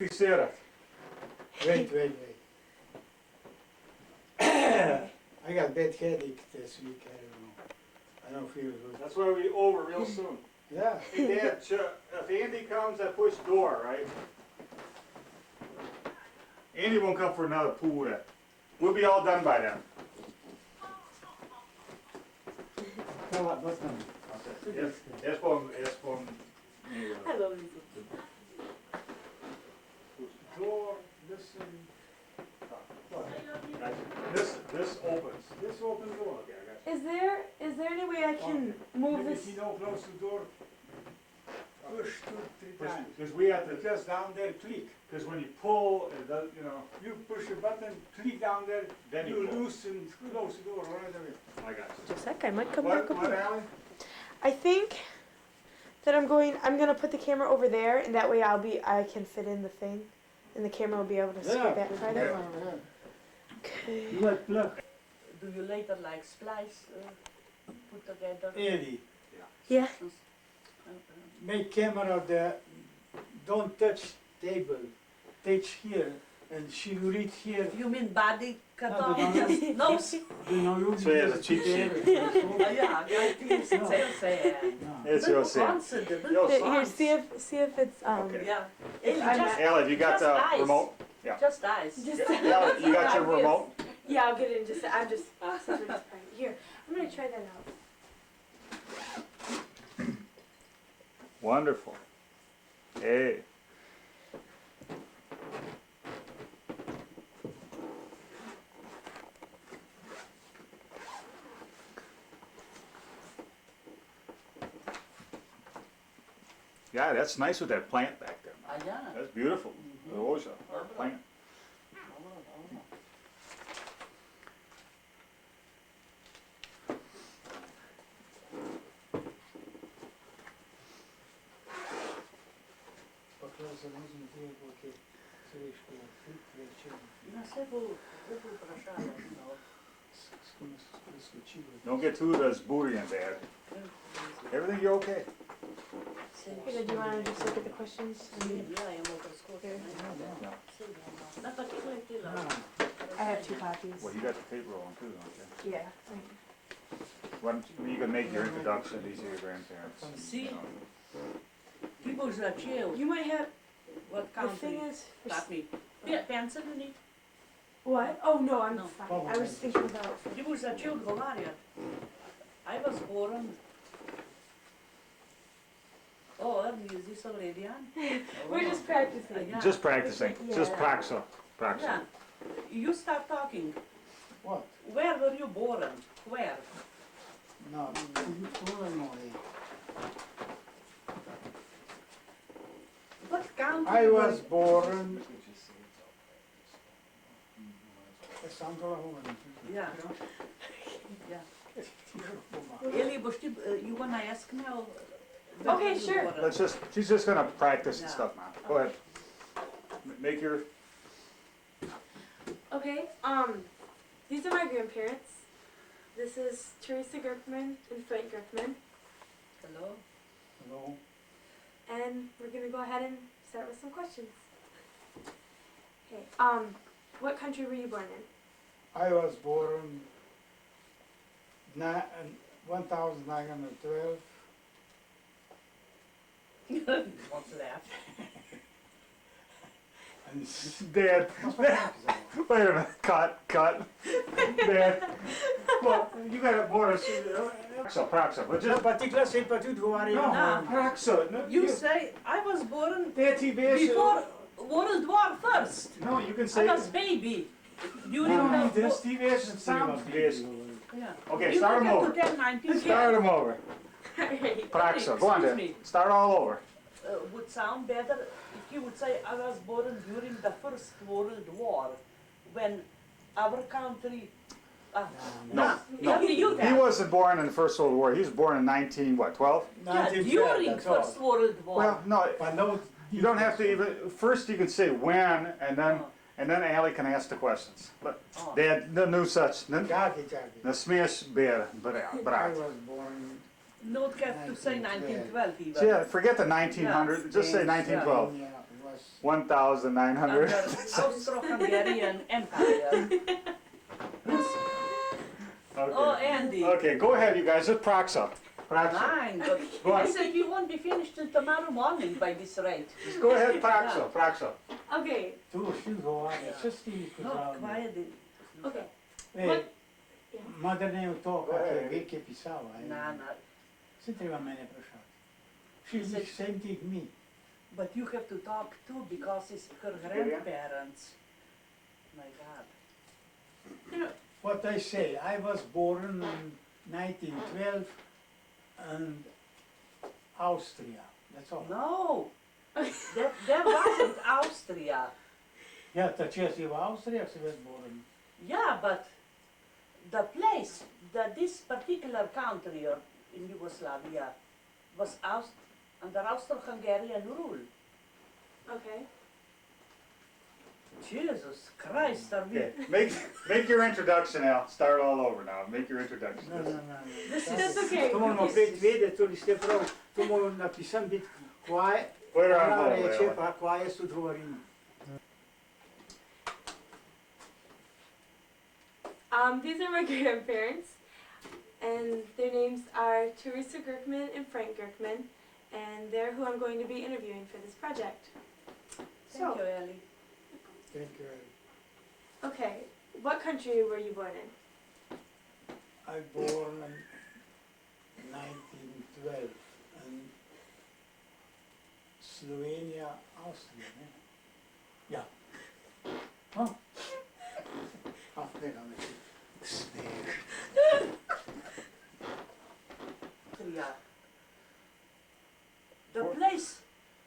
Sarah. Wait. I got bad headache this week, I don't know. I don't feel good. That's why we'll be over real soon. Yeah. Hey Dad, if Andy comes, I push door, right? Andy won't come for another pool then. We'll be all done by then. Okay. Es von I love these. push door, listen. This opens. This opens door. Okay, I got you. Is there any way I can move If this? you don't close the door, push 2-3 times. Because we have to, Just down there, click. because when you pull, it does, you know, You push a button, click down there, then you you pull. loosen, close the door right away. I got you. Just a sec, I might come back What, up. Allie? I think that I'm gonna put the camera over there, and that way I can fit in the thing, and the camera will be able to scoot back farther. Yeah. Okay. Look, Do you later like splice, put together? Eddie, Yeah. make camera there, don't touch table, touch here, and she will read here. You mean body cut No, off, no, just nose? You know, you So he has a cheat sheet. Ja, jag finns säga. It's your sin. Considerable. Yo, Here, see if it's Okay. Yeah. If It's I'm just, Allie, you got Just the eyes. remote? Yeah. just eyes. Allie, you got your remote? Yeah, I'll get it in just. I'm just. Since we're just playing. Here, I'm gonna try that out. Wonderful. Hey. Yeah, that's nice with that plant back there. Ah, ja. That's beautiful. The Rosa, our plant. Na sve bu vprašala. Don't get too this booty in there. Everything you okay? Here, do you want to just look at the questions? Ja, jag må preskočiti. Na pa kilo je kilo. I have 2 copies. Well, you got the tape rolling too, don't you? Yeah. Why don't you can make your introduction, these are your grandparents. See? You know. Ti boš začel, You might have. what The thing country? is. Papi. Pencil you need? What? Oh no, I'm No. fine. I was thinking about. Ti boš začel odgovarjati. I was born. Oh, is this already on? We're just practicing. Yeah. Just practicing, just Yeah. praxa, praxa. Yeah. You start talking. What? Where were you born? Where? No, What country? I was born. Yeah. Yeah. Eli, boš ti, you wanna ask now? where Okay, you sure. born? Let's just, she's just gonna practice and Yeah. stuff now. Go ahead. Make your, Okay. These are my grandparents. This is Teresa Gerkman and Frank Gerkman, Hello? No, and we're gonna go ahead and start with some questions. Okay. What country were you born in? I was born 1912. What's that? And Dad, wait a minute, cut. Dad, look, you gotta born us, praxa, but just, particular say patut huari. no, No. praxa. No, You say, I was born Dad, he before World War First. No, you can I say. was baby. During No, the... this TV sounds this. Yeah. Okay, You start don't them have over. to tell 19 Start them over. Alright. Praxa, go on Excuse then. me. Start all over. Would sound better if you would say I was born during the First World War, when our country... No, Tell me you He that. wasn't born in the First World War. He was born in 12? Yeah, during First World War. Well, no, But no, you don't have to even, first you can say when, and then Allie can ask the questions. But Oh. Dad, no such, Jackie. the smears bear, I brat. was born. Not have to say 1912 even. Yeah, forget the 1900, just say Yeah, 1912. yeah, was 1,900. Under Austro-Hungarian Empire. Oh, Andy. Okay, go ahead, you guys. Just Praxa. Praxa. Fine, but Go I on. said we won't be finished till tomorrow morning by this rate. Just go ahead, Praxa. Praxa. Okay. tu știu govoare, ce știi cu No, travme? quiet. Okay. Ej, mada ne je to, Go kak je ahead. Grke pisala. Nah, nah. Se treba mene vprašati. She He said- is same thing me. But you have to talk too because it's her grandparents. My God. What I say, I was born in 1912 in Austria. That's all. No, that wasn't Austria. Ja, tačia si v Austrija si was born. Yeah, but the place, this particular country in Yugoslavia was under Austro-Hungarian rule. Okay. Jesus Christ, are we? Okay, make your introduction, Al. Start all over now. Make your introduction. This That's is okay. To moramo pet vedeti, tudi ste prav, to moramo napisan biti, kvaj, Put her on ona hold, reče, Al. pa kvaj jaz odgovorim. These are my grandparents, and their names are Teresa Gerkman and Frank Gerkman, and they're who I'm going to be interviewing for this project. Thank you, Ellie. Thank you. Okay, what country were you born in? I born in 1912 in Slovenia, Austria, ne? Ja. Huh? Ah, ne, no, ne. Sneh. Austria. The place,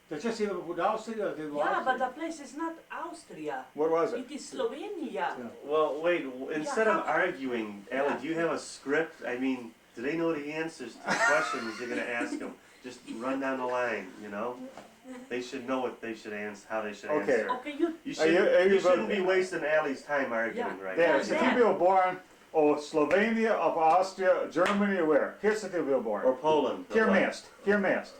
Da če si v Avstrijo, da je v yeah, but the Avstriji. place is not Austria. What was it? It is Slovenia. Well, wait, instead of how- arguing, Alli, Yeah. do you have a script? I mean, do they know the answers to the questions you're gonna ask them? Just run down the line, you know? They should know what they should answer, how they should Okay. answer. Okay, you, You Are you- are you you shouldn't be voting? wasting Allie's time arguing right There, now. so you were born, Slovenia, of Austria, Germany, or where? Here's the you were Or born. Poland. Here mest. Here mest.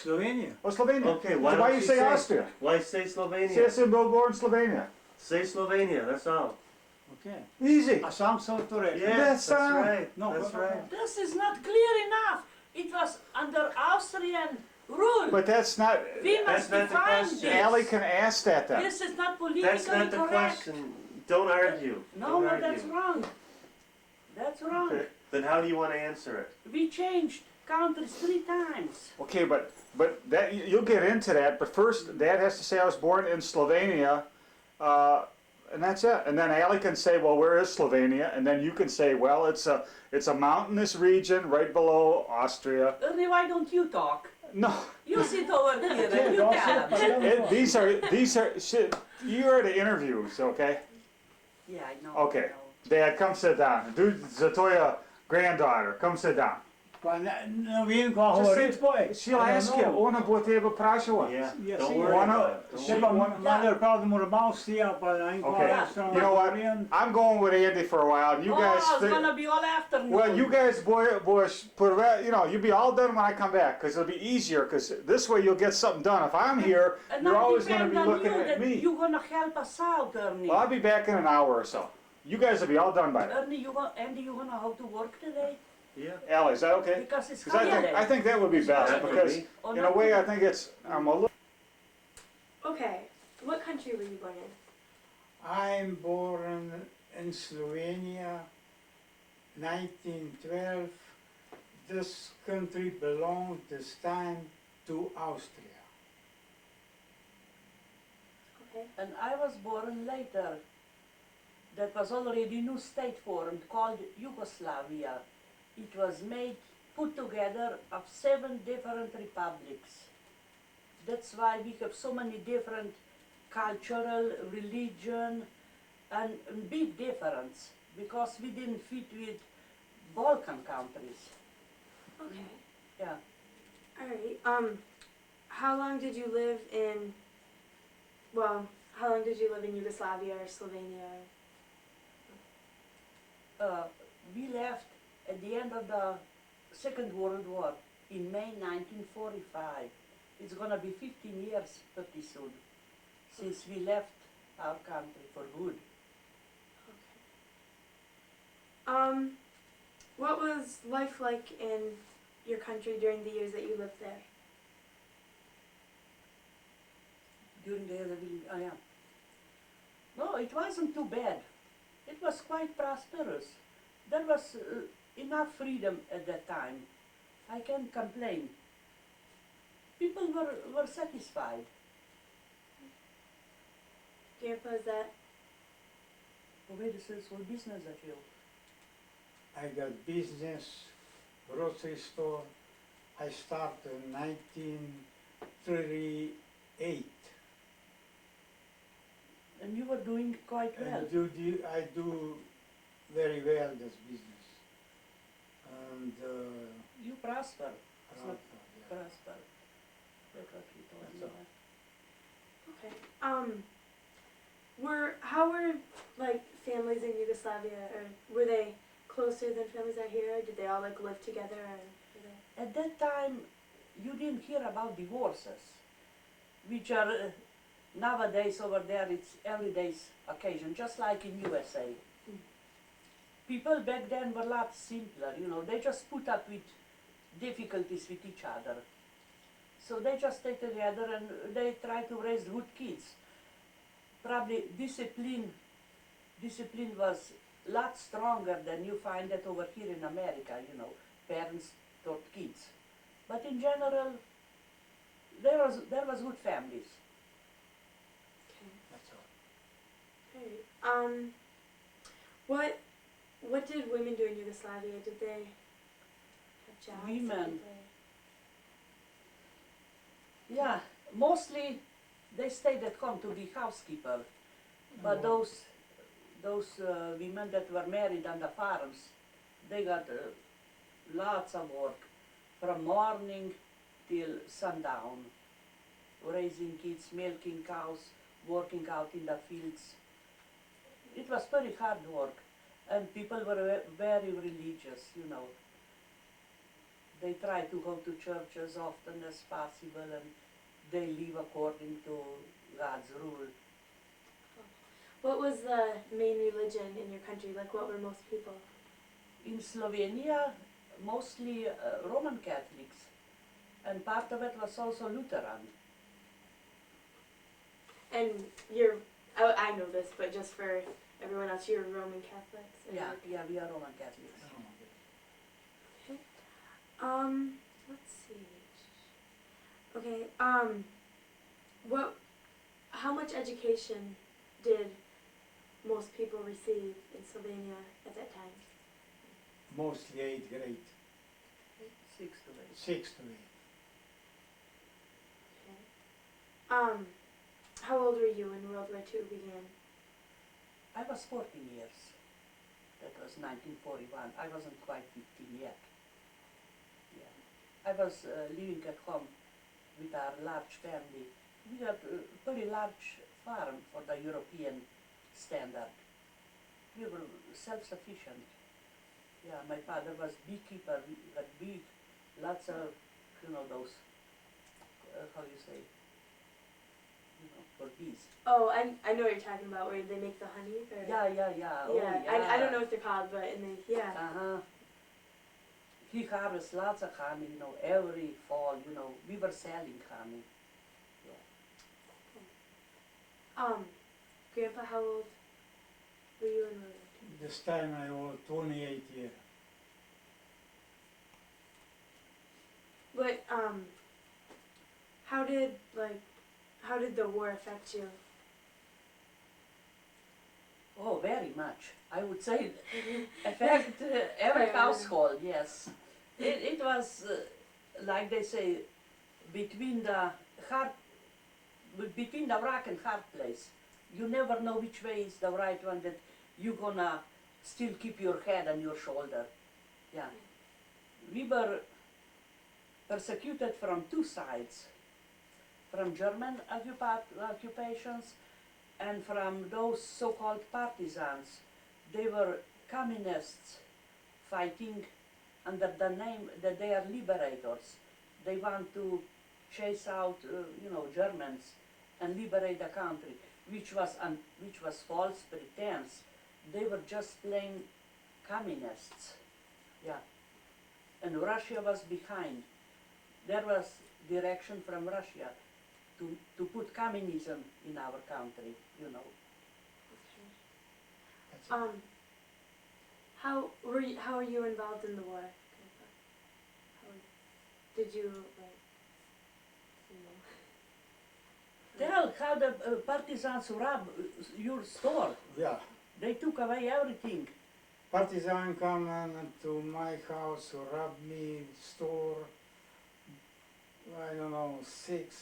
Slovenija. Oh, Slovenia. Okay, why So don't why you you say say- Austria? Why say Say Slovenia? you were born in Slovenia. Say Slovenia, that's all. Okay. Easy. A sam sam to rekel. Yeah, That's, that's right, no, that's but- right. this is not clear enough. It was under Austrian rule. But that's not, We That's must not the define question. this. Allie can ask that then. This is not politically That's not the correct. question. Don't argue. No, Don't no, argue. that's wrong. That's wrong. Okay. Then how do you wanna answer it? We changed countries 3 times. Okay, but that, you'll get into that, but first, Dad has to say I was born in Slovenia, and that's it. And then Allie can say, well, where is Slovenia? And then you can say, well, it's a mountainous region right below Austria. Ernie, why don't you talk? No, You sit over here Yeah, and you don't tell say- them. these are, shit, you're at the interviews, okay? Yeah, I know. Okay. I know. Dad, come sit down. Dude, Zatoya, granddaughter, come sit down. Pa ne vem, kaj Just govoriti, say- poj. She'll ask you, ona bo tebe vprašala. Yeah, Yes, don't you worry wanna- about it. Don't Še worry. pa One- malo prav, da mora Avstrija, pa ne vem, Okay. kaj. You know what? I'm going with Andy for a while. You guys, Oh, it's gonna be all afternoon. well, you guys, boy, you'll be all done when I come back, because it'll be easier, because this way you'll get something done. If I'm here, And you're I always going to depend be on looking you at that me. You're gonna help us out, Ernie. Well, I'll be back in an hour or so. You guys will be all done by then. Ernie, Andy, you gonna how to work today? Yeah. Allie, is that okay? Because it's Because holiday. I think that would be best, That would because be. Or in a not? way I think I'm a little. Okay, what country were you born in? I'm born in Slovenia, 1912. This country belonged this time to Austria. Okay. And I was born later. That was already new state formed called Yugoslavia. It was put together of 7 different republics. That's why we have so many different cultural, religion, and big difference because we didn't fit with Balkan countries. Okay. Yeah. Alright, how long did you live in, how long did you live in Yugoslavia or Slovenia? We left at the end of the Second World War in May 1945. It's gonna be 15 years pretty soon. since we left our country for good. Okay. What was life like in your country during the years that you lived there? During the other building, oh yeah. No, it wasn't too bad. It was quite prosperous. There was enough freedom at that time. I can't complain. People were satisfied. Grandpa, is that? Where is this whole business that you? I got business, grocery store. I started in 1938. And you were doing quite well. I do very well this business. And You prosper. around, Prosper. That's what we told That's me. all. Okay. How were like families in Yugoslavia, or were they closer than families out here? Or did they all like live together, or were they? At that time, you didn't hear about divorces, which are nowadays over there, it's everyday's occasion, just like in USA. People back then were a lot simpler, you know, they just put up with difficulties with each other. So they just stay together and they try to raise good kids. Probably discipline was a lot stronger than you find that over here in America, you know, parents taught kids. But in general, there was good families. That's all. Okay. What did women do in Yugoslavia? Did they have jobs? Women. Did Yeah, mostly they stayed at home to be housekeeper. But Wow. those women that were married on the farms, they got lots of work from morning till sundown, raising kids, milking cows, working out in the fields. It was very hard work, and people were very religious, you know. They try to go to church as often as possible, and they live according to God's rule. What was the main religion in your country? Like, what were most people? In Slovenia, mostly Roman Catholics, and part of it was also Lutheran. And I know this, but just for everyone else, you're Roman Catholics. or Yeah, like- yeah, we are Roman Catholics. Let's see. Okay, how much education did most people receive in Slovenia at that time? Mostly 8th grade, 6 to 8. 6 to 8. Okay. How old were you when World War II began? I was 14 years. That was 1941. I wasn't quite 15 yet. Yeah. I was living at home with our large family. We got a pretty large farm for the European standard. We were self-sufficient. Yeah, my father was beekeeper. We had bee, lots of, you know, those, how you say, you know, for bees. Oh, I know what you're talking about, where they make the honey. Or, Yeah, yeah, yeah. Oh, yeah. yeah. I don't know what they're called, but yeah. Uh-huh. He harvests lots of honey, you know, every fall, you know, we were selling honey. Grandpa, how old were you in World War II? This time I was 28 years. But how did the war affect you? Oh, very much. I would say affect every household, yes. It was, like they say, between the rock and hard place. You never know which way is the right one that you're gonna still keep your head on your shoulder. Yeah. We were persecuted from two sides, from German occupations and from those so-called partisans. They were communists fighting under the name that they are liberators. They want to chase out, you know, Germans and liberate the country, which was false pretense. They were just plain communists. Yeah. And Russia was behind. There was direction from Russia to put communism in our country, you know. That's it. How are you involved in the war? How did you like? You know. Tell how the partisans robbed your store. Yeah. They took away everything. Partisan come to my house, rob me, store, I don't know, six,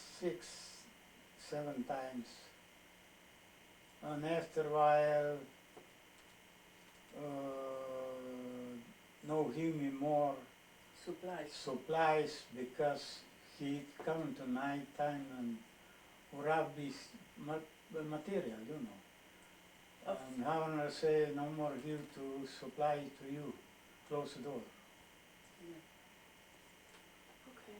7 times. And after a while, no give me more supplies because he come to night time and rob this material, you know. And Governor say no more give to supply to you, close the door. Okay.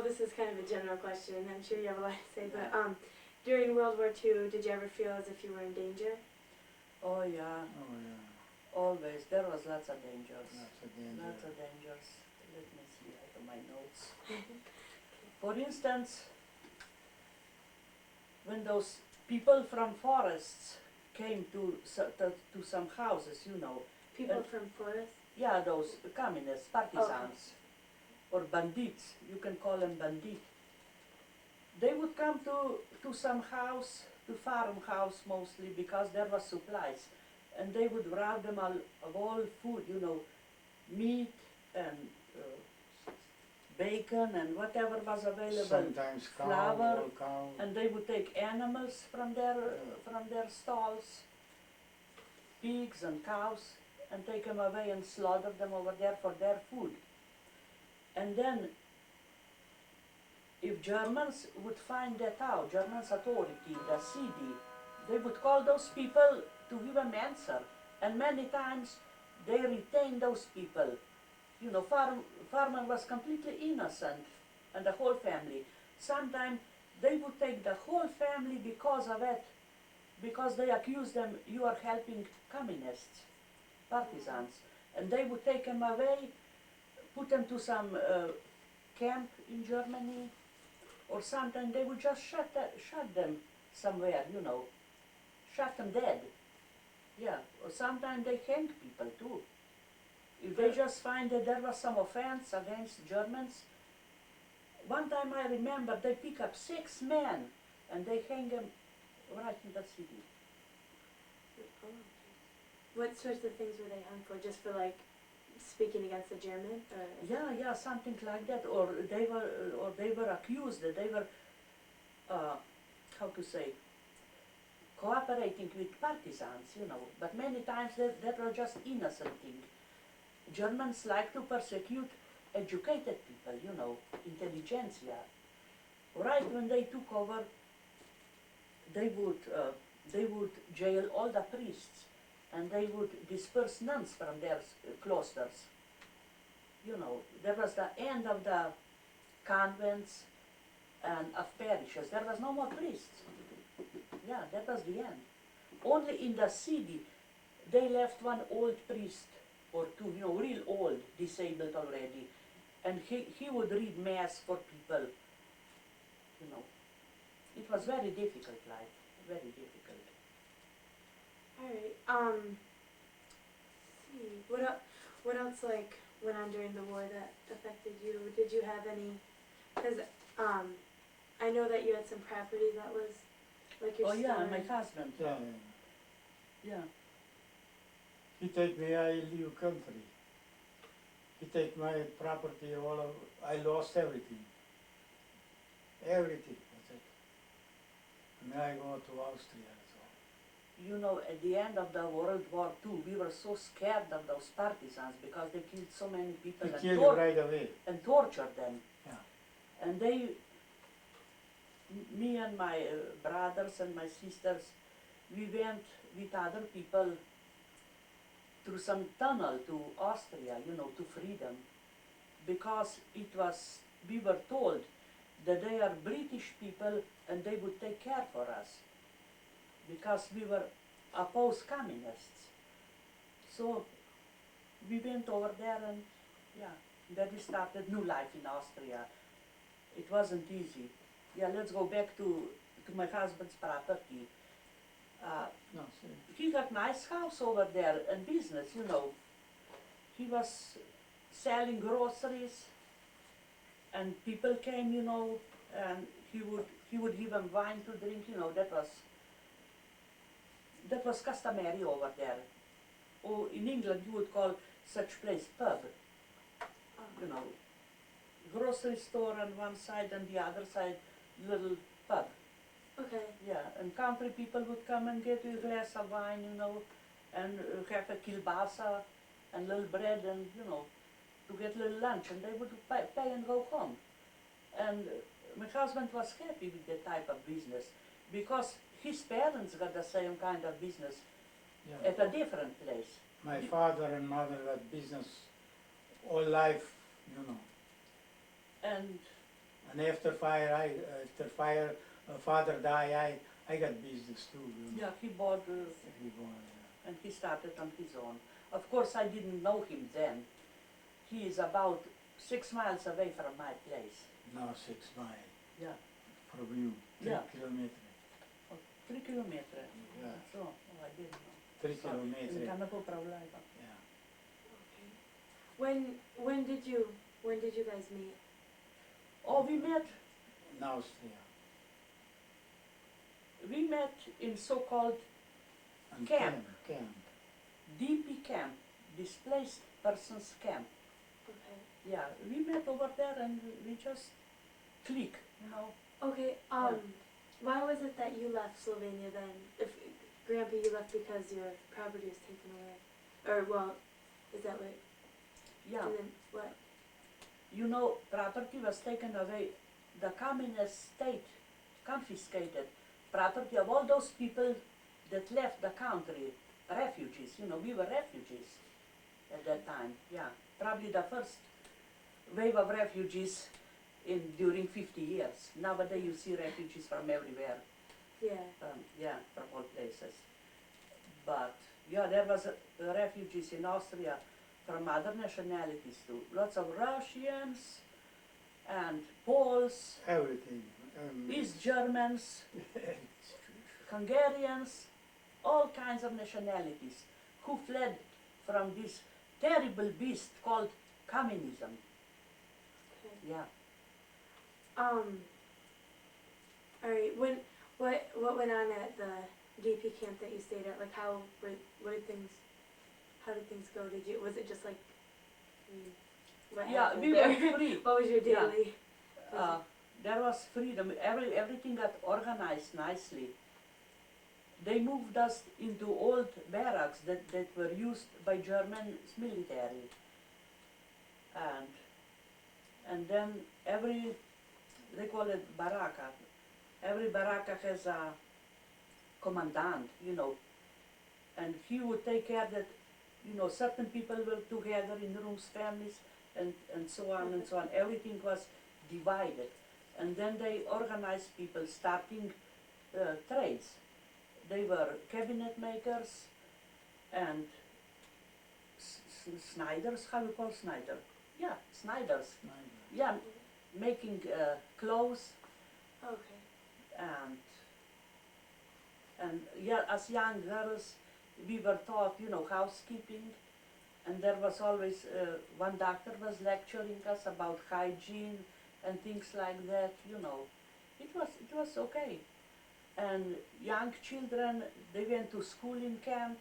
This is kind of a general question. I'm sure you have a lot to say, but during World War II, did you ever feel as if you were in danger? Oh yeah, Oh yeah, always. There was lots of dangers. that's a danger. Lots of dangers. Let me see, I have my notes. For instance, when those people from forests came to some houses, you know, People from Forest? yeah, those communists, partisans, or bandits, you can call them bandit. They would come to some house, to farmhouse mostly, because there was supplies, and they would rob them of all food, you know, meat and bacon and whatever was available. Sometimes cow, flour, whole cow. And they would take animals from their stalls, pigs and cows, and take them away and slaughter them over there for their food. And then, if Germans would find that out, Germans authority, the CD, they would call those people to give them answer. And many times they retained those people. You know, farmer was completely innocent, and the whole family. Sometimes they would take the whole family because of it, because they accused them, you are helping communists, partisans. And they would take them away, put them to some camp in Germany, or sometimes they would just shut them somewhere, you know, shut them dead. Yeah, or sometimes they hang people too. If they just find that there was some offense against Germans. One time I remember they pick up 6 men and they hang them right in the city. Oh. What sorts of things were they hung for? Just for like speaking against the German? Or? Yeah, something like that. Or they were accused that they were, how to say, cooperating with partisans, you know. But many times that were just innocent things. Germans like to persecute educated people, you know, intelligentsia. Right when they took over, they would jail all the priests, and they would disperse nuns from their cloisters. You know, there was the end of the convents and of parishes. There was no more priests. Yeah, that was the end. Only in the city, they left one old priest or two, you know, real old, disabled already, and he would read mass for people, you know. It was very difficult life, very difficult. Alright, see, what else like went on during the war that affected you? Did you have any, because I know that you had some property that was like your Oh yeah, store. my husband, Yeah, yeah. he take me, I leave country. He take my property, I lost everything. Everything, that's it. And I go to Austria, so. You know, at the end of the World War II, we were so scared of those partisans because they killed so many people He killed you right away. and tortured them. Yeah. And me and my brothers and my sisters, we went with other people through some tunnel to Austria, you know, to freedom, because it was we were told that they are British people and they would take care for us because we were opposed communists. So we went over there and yeah, then we started new life in Austria. It wasn't easy. Yeah, let's go back to my husband's property. No, see. He got nice house over there and business, you know. He was selling groceries and people came, you know, and he would give them wine to drink, you know, that was customary over there. Or in England you would call such place pub, you know. Grocery store on one side and the other side little pub. Okay. Yeah, and country people would come and get a glass of wine, you know, and have a kielbasa and little bread and, you know, to get little lunch, and they would pay and go home. And my husband was happy with that type of business because his parents got the same kind of business Yeah. at a different place. My father and mother had business all life, you know. And And after father died, I got business too. You know. yeah, he bought We go, and he started on his own. Of course, I didn't know him then. He is about 6 miles away from my place. now 6 miles Yeah, from you, 3 Yeah. kilometers. 3 kilometers. Yeah. So, oh, I didn't know. 3 So, kilometers. in Kanako Pravlaiva. Yeah. Okay. When did you guys meet? Oh, we met In Austria. in so-called And Camp. Camp. DP camp, displaced persons camp. Okay. Yeah, we met over there and we just click, you know. Okay. Why was it that you left Slovenia then? If Grandpa, you left because your property was taken away, or well, is that what? Yeah, And then what? you know, property was taken away. The communist state confiscated property of all those people that left the country, refugees. You know, we were refugees at that time. Yeah, probably the first wave of refugees during 50 years. Nowadays you see refugees from everywhere. Yeah. Yeah, from all places. But yeah, there was refugees in Austria from other nationalities too. Lots of Russians and Poles, Everything. East Germans, Hungarians, all kinds of nationalities who fled from this terrible beast called communism. Okay. Yeah. Alright, what went on at the DP camp that you stayed at? Like how did things go? Was it just like, what Yeah, happened we there? were free. What was your Yeah. daily? There was freedom. Everything got organized nicely. They moved us into old barracks that were used by German military. And then they call it baraka. Every baraka has a commandant, you know, and he would take care that, you know, certain people were together in rooms, families, and so on and so on. Everything was divided. And then they organized people starting trades. They were cabinet makers and sniders. How you call snider? Yeah, sniders. Yeah, making clothes Okay. and yeah, as young girls, we were taught, you know, housekeeping, and there was always one doctor was lecturing us about hygiene and things like that. You know, it was okay. And young children, they went to school in camp,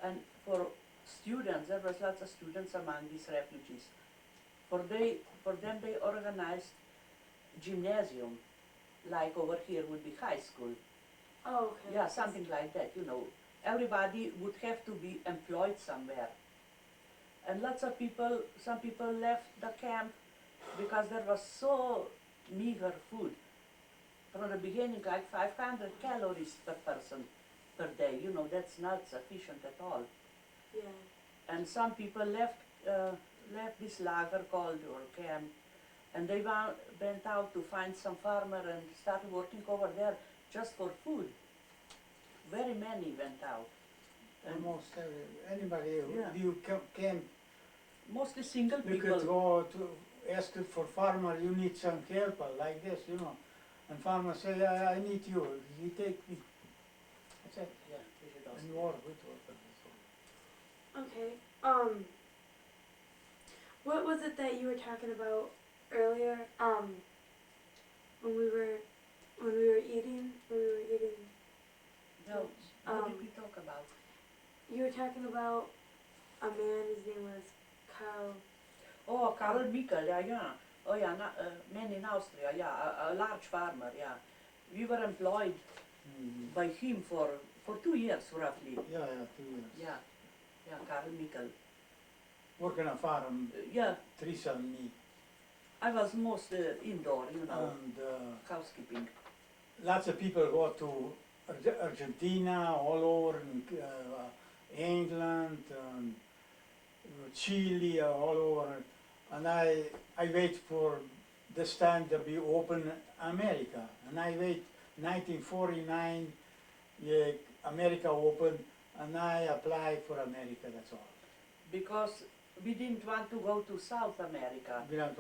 and for students, there was lots of students among these refugees. For them, they organized gymnasium, like over here would be high school. Oh, okay. Yeah, something like that, you know. Everybody would have to be employed somewhere. And lots of people, some people left the camp because there was so meager food. From the beginning, like 500 calories per person per day, you know, that's not sufficient at all. Yeah. And some people left this lager called or camp and they went out to find some farmer and started working over there just for food. Very many went out. And Almost anybody Yeah. you came, mostly single you people. could go to ask it for farmer, you need some help like this, you know. And farmer say, I need you, he take me. That's it, Yeah, we should ask. and work with work. Okay. What was it that you were talking about earlier? When we were eating. No, what did Um, we talk about? You were talking about a man. His name was Carl. Oh, Karl Mikkel, yeah. Oh yeah, man in Austria, yeah, a large farmer, yeah. We were employed by him for 2 years roughly. Yeah, 2 years. Yeah, Karl Mikkel. Working on farm, Yeah, Teresa and me. I was most indoor, you know, And housekeeping. lots of people go to Argentina, all over in, England, and Chile, all over. And I wait for this time to be open America. And I wait 1949, yeah, America open, and I apply for America, that's all. Because we didn't want to go to South America, I don't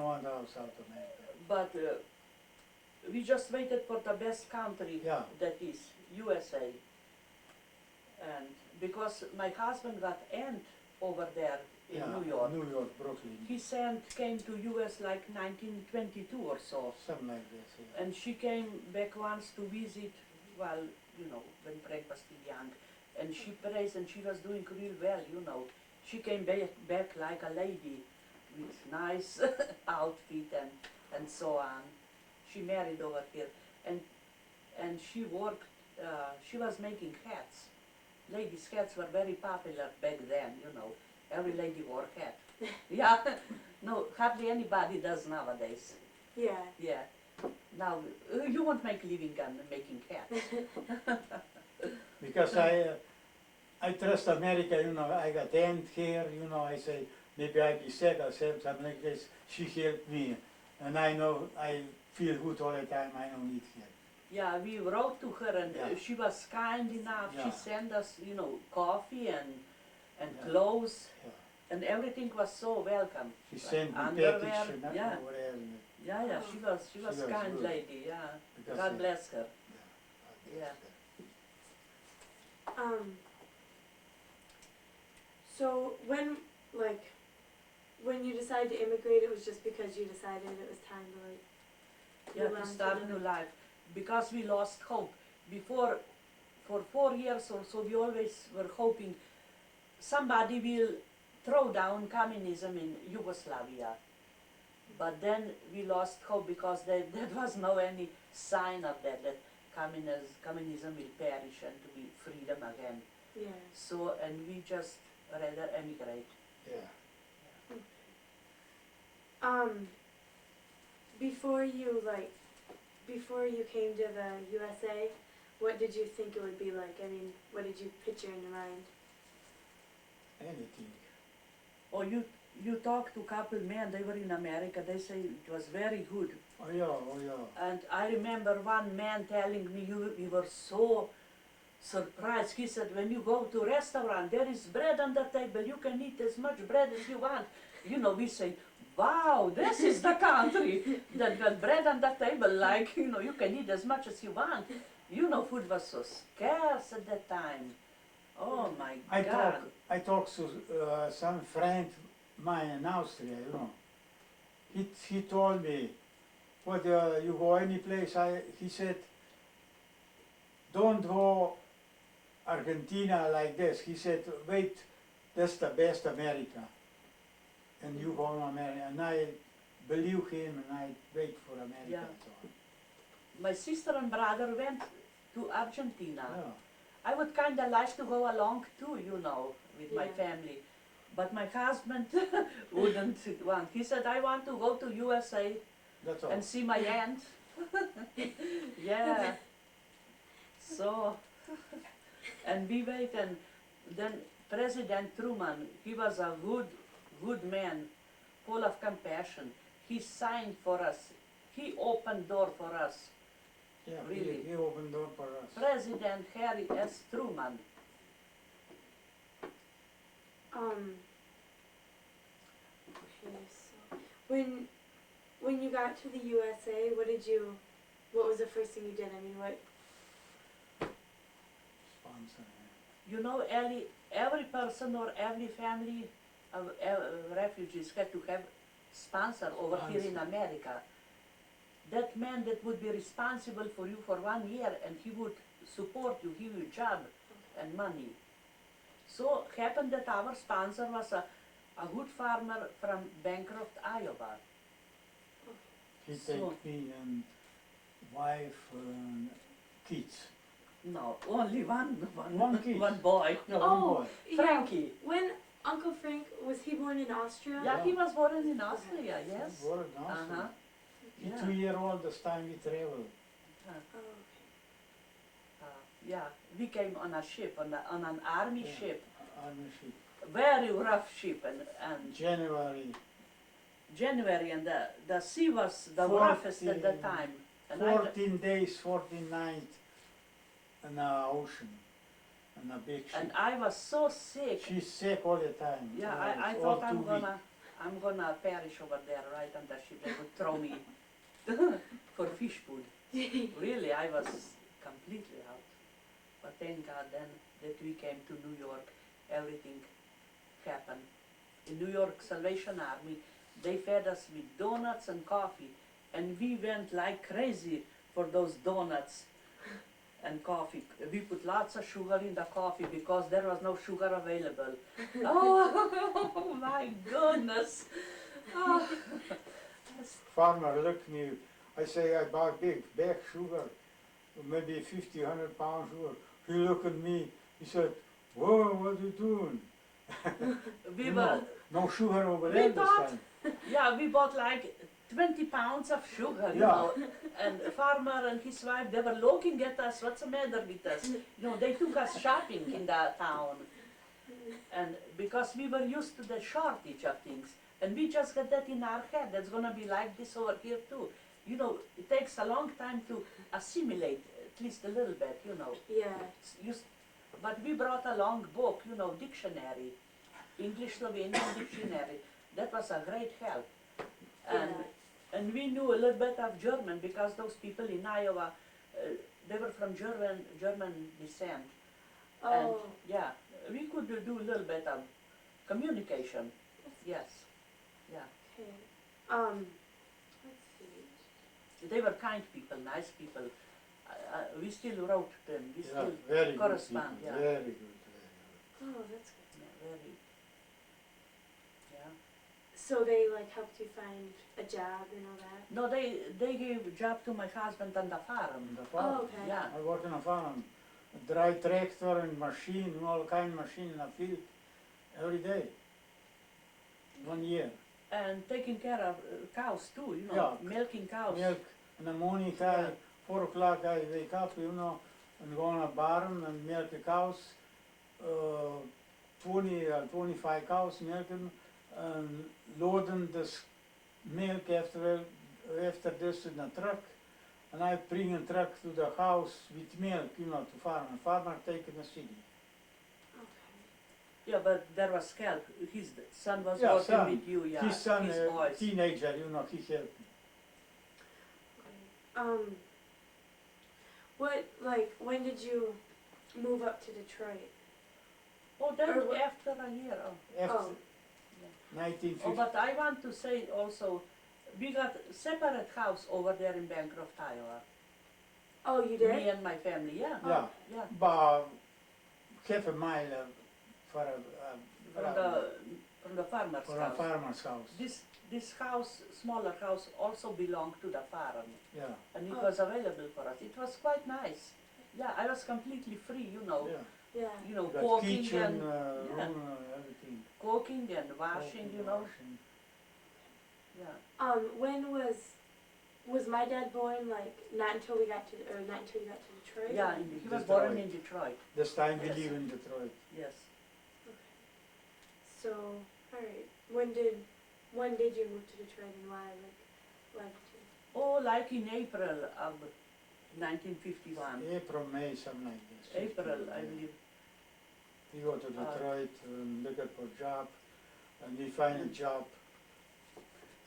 want to go South America. but we just waited for the best country, Yeah. that is USA. And because my husband got aunt over there in Yeah, New York, New York, Brooklyn, his aunt came to US like 1922 or so, something like this, yeah. and she came back once to visit, well, you know, when Craig was still young, and she prays and she was doing real well, you know. She came back like a lady with nice outfit and so on. She married over here, and she worked, she was making hats. Ladies' hats were very popular back then, you know. Every lady wore a hat. Yeah, no, hardly anybody does nowadays. Yeah. Yeah. Now, you won't make living on making hats. Because I trust America, you know, I got aunt here, you know, I say, maybe I be sick or something like this, she helped me. And I know, I feel good all the time, I don't need help. Yeah, we wrote to her and Yeah. she was kind enough. She Yeah. sent us, you know, coffee and Yeah. clothes, Yeah. and everything was so welcome. She Like sent me underwear, package and yeah. whatever. Yeah, she was She was kind good. lady, yeah. Because God bless her. Yeah. So when you decided to immigrate, it was just because you decided it was time to Yeah, move to on start the new life. Because we lost hope. Before, for 4 years or so, we always were hoping somebody will throw down communism in Yugoslavia. But then we lost hope because there was no any sign of that communism will perish and to be freedom again. Yeah. So, and we just rather emigrate. Yeah. Before you came to the USA, what did you think it would be like? I mean, what did you picture in your mind? Anything. Or you talk to couple men, they were in America, they say it was very good. Oh yeah. And I remember one man telling me, you were so surprised. He said, when you go to restaurant, there is bread on the table, you can eat as much bread as you want. You know, we say, wow, this is the country. That bread on the table, like, you know, you can eat as much as you want. You know, food was so scarce at that time. Oh my God. I talked to some friend mine in Austria, you know. He told me, what you go any place, he said, don't go Argentina like this. He said, wait, that's the best America. And you go to America. And I believe him and I wait for America. Yeah. So, My sister and brother went to Argentina. yeah. I would kind of like to go along too, you know, with my Yeah. family. But my husband wouldn't want. He said, I want to go to USA That's all. and see my aunt. Yeah. So, and we wait, and then President Truman, he was a good man, full of compassion. he signed for us. He opened door for us. Yeah, Really? he opened door for us. President Harry S. Truman. Okay, so when you got to the USA, what was the first thing you did? I mean, what? Sponsor. You know, Alli, every person or every family of refugees had to have sponsor over here in America. That man that would be responsible for you for 1 year and he would support you, give you job and money. So happened that our sponsor was a good farmer from Bancroft, Iowa. He So- take me and wife and kids. No, only one One kid. one boy. Yeah, Oh, one boy. yeah. Frankie. When Uncle Frank was he born in Austria? Yeah, he was born in Austria, yes. Born in Austria. Uh-huh. He Yeah. 2-year-old this time we traveled. Oh, okay. Yeah, we came on a ship, on an army Yeah. ship, Army ship. very rough ship, and January. January, and the sea was the 14 roughest at the time. And 14 days, 14 nights in the ocean, in a big ship. I was so sick. She's sick all the time. Yeah, I All thought too weak. I'm gonna perish over there, right on the ship. They would throw me for fish food. Really, I was completely out. But thank God then that we came to New York, everything happened. In New York Salvation Army, they fed us with donuts and coffee, and we went like crazy for those donuts and coffee. We put lots of sugar in the coffee because there was no sugar available. Oh my goodness! Oh. Farmer looked me, I say I bought big bag sugar, maybe 50, 100 pounds sugar. He looked at me, he said, whoa, what you doing? We were, No sugar over We there this thought- time. yeah, we bought like 20 pounds of sugar, you Yeah. know. And the farmer and his wife, they were looking at us, what's the matter with us? You know, they took us shopping in the town. And because we were used to the shortage of things, and we just got that in our head, that's gonna be like this over here too. You know, it takes a long time to assimilate, at least a little bit, you know. Yeah. But we brought a long book, you know, dictionary, English-Slovenian dictionary. That was a great help. And we knew a little bit of German because those people in Iowa, they were from German descent. And Oh. yeah, we could do a little bit of communication. Yes, yeah. Okay. Let's see. They were kind people, nice people. We still wrote them. We Yeah, still very good correspond. people, Yeah. very good. Oh, that's good. Yeah, very. Yeah. So they like helped you find a job and all that? No, they gave job to my husband on the farm. On the farm. Oh, okay. Yeah. I work on a farm, a dry tractor and machine, all kind of machine in the field, every day. 1 year. And taking care of cows too, you know, Yeah. milking cows. Milk in the morning, Yeah. 4 o'clock I wake up, you know, and go on a barn and milk the cows. 20 or 25 cows milking and loading this milk after this in a truck. And I bring a truck to the house with milk, you know, to farmer. Farmer take in the city. Okay. Yeah, but there was help. His son was Yeah, working son. with you, yeah. His son, boys. teenager, you know, he helped me. When did you move up to Detroit? Oh, then Or what- after a year. Oh. After Oh. 1950. Oh, but I want to say also, we got separate house over there in Bancroft, Iowa. Oh, you Me did? and my family, yeah. Yeah, Yeah. but half a mile for From the farmer's for a house. farmer's house. This house, smaller house, also belonged to the farm, Yeah, and it Oh. was available for us. It was quite nice. Yeah, I was completely free, you know. yeah. Yeah. You know, Got cooking kitchen, and room, everything. cooking and washing, Cooking, you know. washing. Yeah. When was my dad born? Like not until we got to, or not until you got to Detroit? Yeah, he was Detroit. born in Detroit. This time we Yes. live in Detroit. Yes. Okay. So, all right. when did you move to Detroit and why? Like, why did you? Oh, like in April of 1951. April, May, something like this. April, 15, I yeah. believe. We go to Detroit and looking for a job, and we find a job.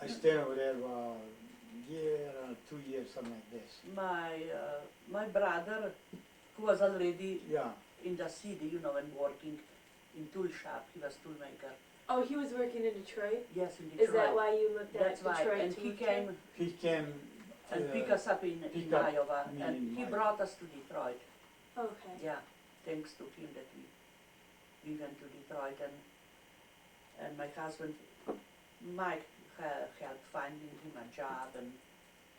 I stay over there a year or 2 years, something like this. My brother, who was already Yeah, in the city, you know, and working in tool shop, he was tool maker. Oh, he was working in Detroit. Yes, in Detroit. Is that why you looked at That's why. Detroit And to he move to? came he came. and picked us up in pick up Iowa, me and in he Iowa. brought us to Detroit. Okay. Yeah, thanks to him that we went to Detroit, and my husband Mike helped finding him a job, and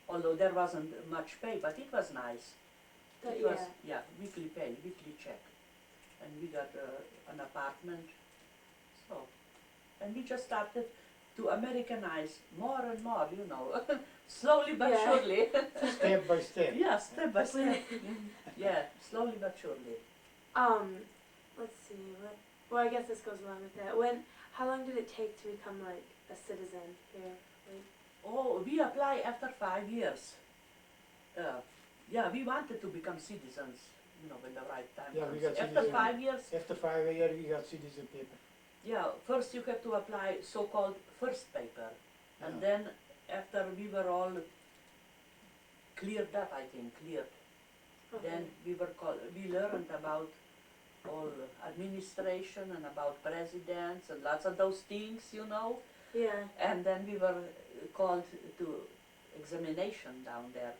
although there wasn't much pay, but it was nice. But It was, yeah. weekly pay, weekly check, and we got an apartment. So, and we just started to Americanize more and more, you know, slowly but Yeah. surely. Step by step. Yeah, step by step. Yeah, slowly but surely. Let's see. Well, I guess this goes along with that. How long did it take to become like a citizen here? Like, Oh, we apply after 5 years. We wanted to become citizens, you know, when the right time Yeah, comes. we got After citizen. 5 years, After 5 years, we got citizen paper. yeah, first you have to apply so-called first paper. And Yeah. then after we were all cleared up, I think, okay. then we learned about all administration and about presidents and lots of those things, you know. Yeah. And then we were called to examination down there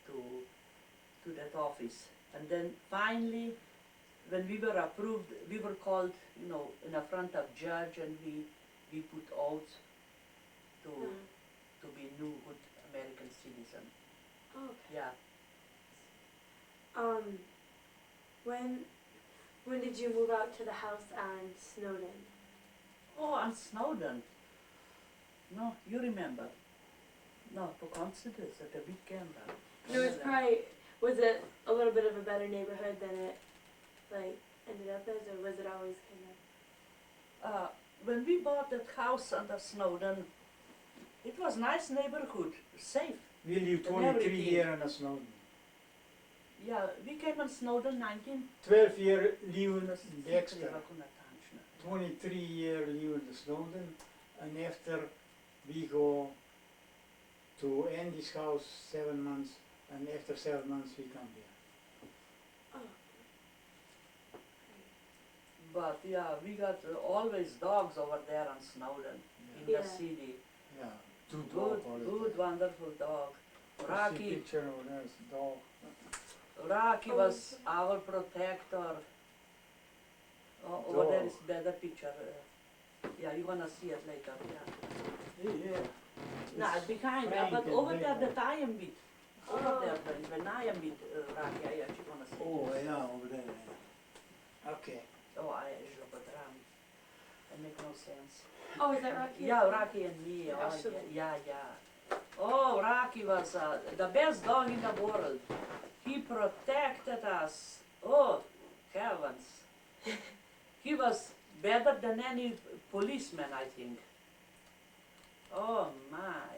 to that office. And then finally, when we were approved, we were called, you know, in the front of judge, and we put oath to Mm. to be new good American citizen. Okay. Yeah. When did you move out to the house on Snowden? Oh, on Snowden. No, you remember? No, på konstigt at the weekend. No, it's probably, was it a little bit of a better neighborhood than it like ended up as, or was it always kind of? When we bought that house under Snowden, it was nice neighborhood, safe. We live And 23 everything. years in a Snowden. Yeah, we came on Snowden 19. 12 years live in Dexter. 23 years live in the Snowden, and after we go to Andy's house 7 months, and after 7 months we come here. Oh. But yeah, we got always dogs over there on Snowden in Yeah. the city. Yeah, two Good, dogs all the good, time. wonderful dog. You see Rocky, picture over there, it's dog. Rocky Oh, was so- our protector. Over there Dog. is better picture. Yeah, you wanna see it later. Yeah. Yeah. No, behind, Frank but and over Big there Dog. that I am with. Over Oh. there, when I am with Rocky, I actually wanna see. Oh, this. yeah, over there, yeah. Okay. Oh, I Žlobodram. It make no sense. Oh, is that Rocky? Yeah, Rocky and me. Oh, Absolutely. yeah. Oh, Rocky was the best dog in the world. He protected us. Oh, heavens. He was better than any policeman, I think. Oh my.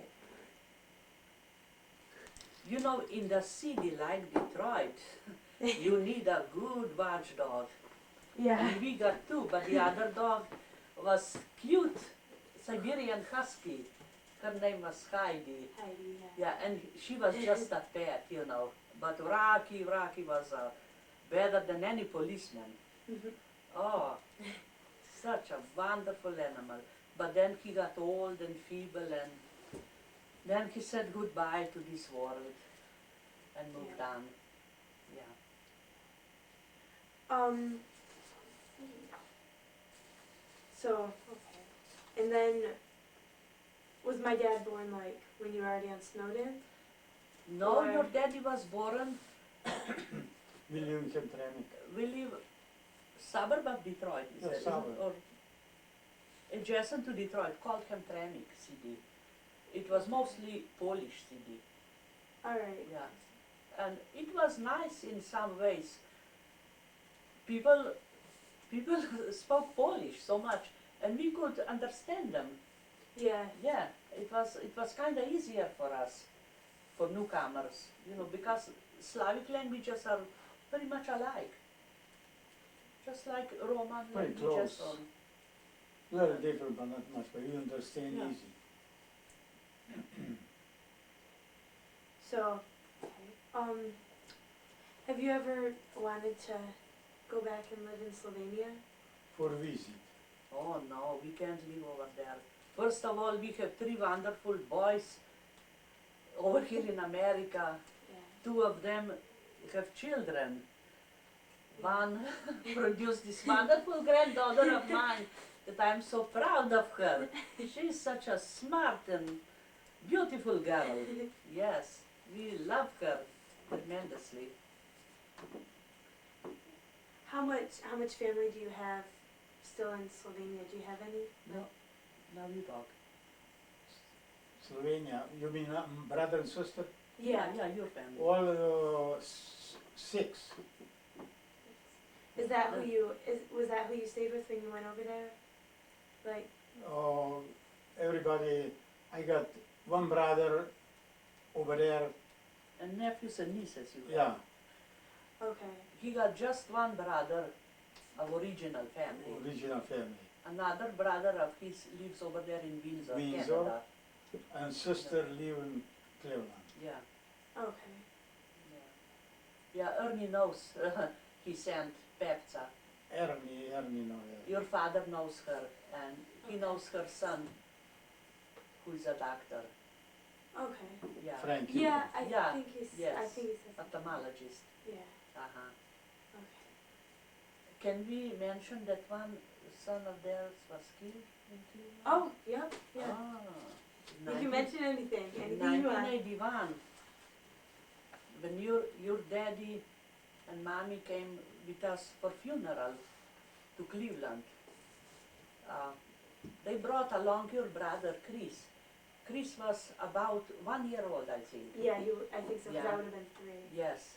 You know, in the city like Detroit, you need a good watchdog. Yeah. And we got two, but the other dog was cute, Siberian Husky. Her name was Heidi. Heidi, yeah. Yeah, and she was just a pet, you know. But Rocky was better than any policeman. Mhm. Oh, such a wonderful animal. But then he got old and feeble, and then he said goodbye to this world and moved Yeah. on. Yeah. So, okay. And then, was my dad born like when you were already on Snowden? No, Or- your daddy was born, William Kemtremic. we live suburb of Detroit, is Yeah, it? suburb. Or adjacent to Detroit, called Hamtramck city. It was mostly Polish city, Alright. yeah. And it was nice in some ways. People spoke Polish so much, and we could understand them. Yeah. Yeah, it was kind of easier for us, for newcomers, because Slavic languages are pretty much alike, just like Roman Pretty languages. close. Little different, but not much, but you understand Yeah. easy. So, have you ever wanted to go back and live in Slovenia? For visit. Oh no, we can't live over there. First of all, we have 3 wonderful boys over here in America. Yeah. 2 of them have children. One produced this wonderful granddaughter of mine that I'm so proud of her. She's such a smart and beautiful girl. Yes, we love her tremendously. How much family do you have still in Slovenia? Do you have any? No, now you talk. Slovenia, you mean brother and sister? Yeah. Yeah, your family. All 6. Was that who you stayed with when you went over there? Like, Everybody, I got one brother over there, And nephews and nieces you have. yeah, okay. He got just one brother of original family. original family. Another brother of his lives over there in Windsor, Windsor. Canada. And sister live in Cleveland. Yeah, Okay. yeah. Yeah, Ernie knows. He sent Pepza. Ernie know that. Your father knows her, and he knows her son, who is a doctor. Okay. Yeah, Frank. Yeah, I Yeah, think I yes. think he said something. ophthalmologist. Yeah. Uh-huh. Okay. Can we mention that one son of theirs was killed in Cleveland? Oh, yep, yeah. Ah, You can mention anything you want. 1981, when your daddy and mommy came with us for funeral to Cleveland, they brought along your brother Chris. Chris was about 1 year old, I think. Yeah, I think so, 'cause Yeah. I would have been 3. Yes.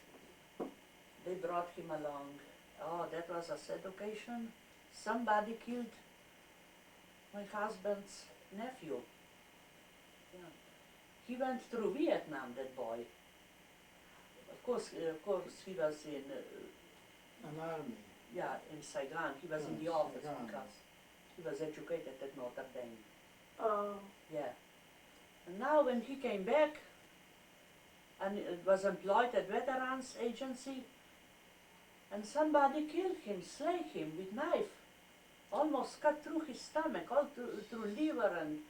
They brought him along. Oh, that was a sad occasion. Somebody killed my husband's nephew. Yeah. He went through Vietnam, that boy. Of course, he was in, An army. in Saigon. He was in the Yes, office Saigon. because he was educated at Notre Dame. Oh, Yeah. And now when he came back and was employed at Veterans Agency, and somebody killed him, slay him with knife, almost cut through his stomach, all through liver and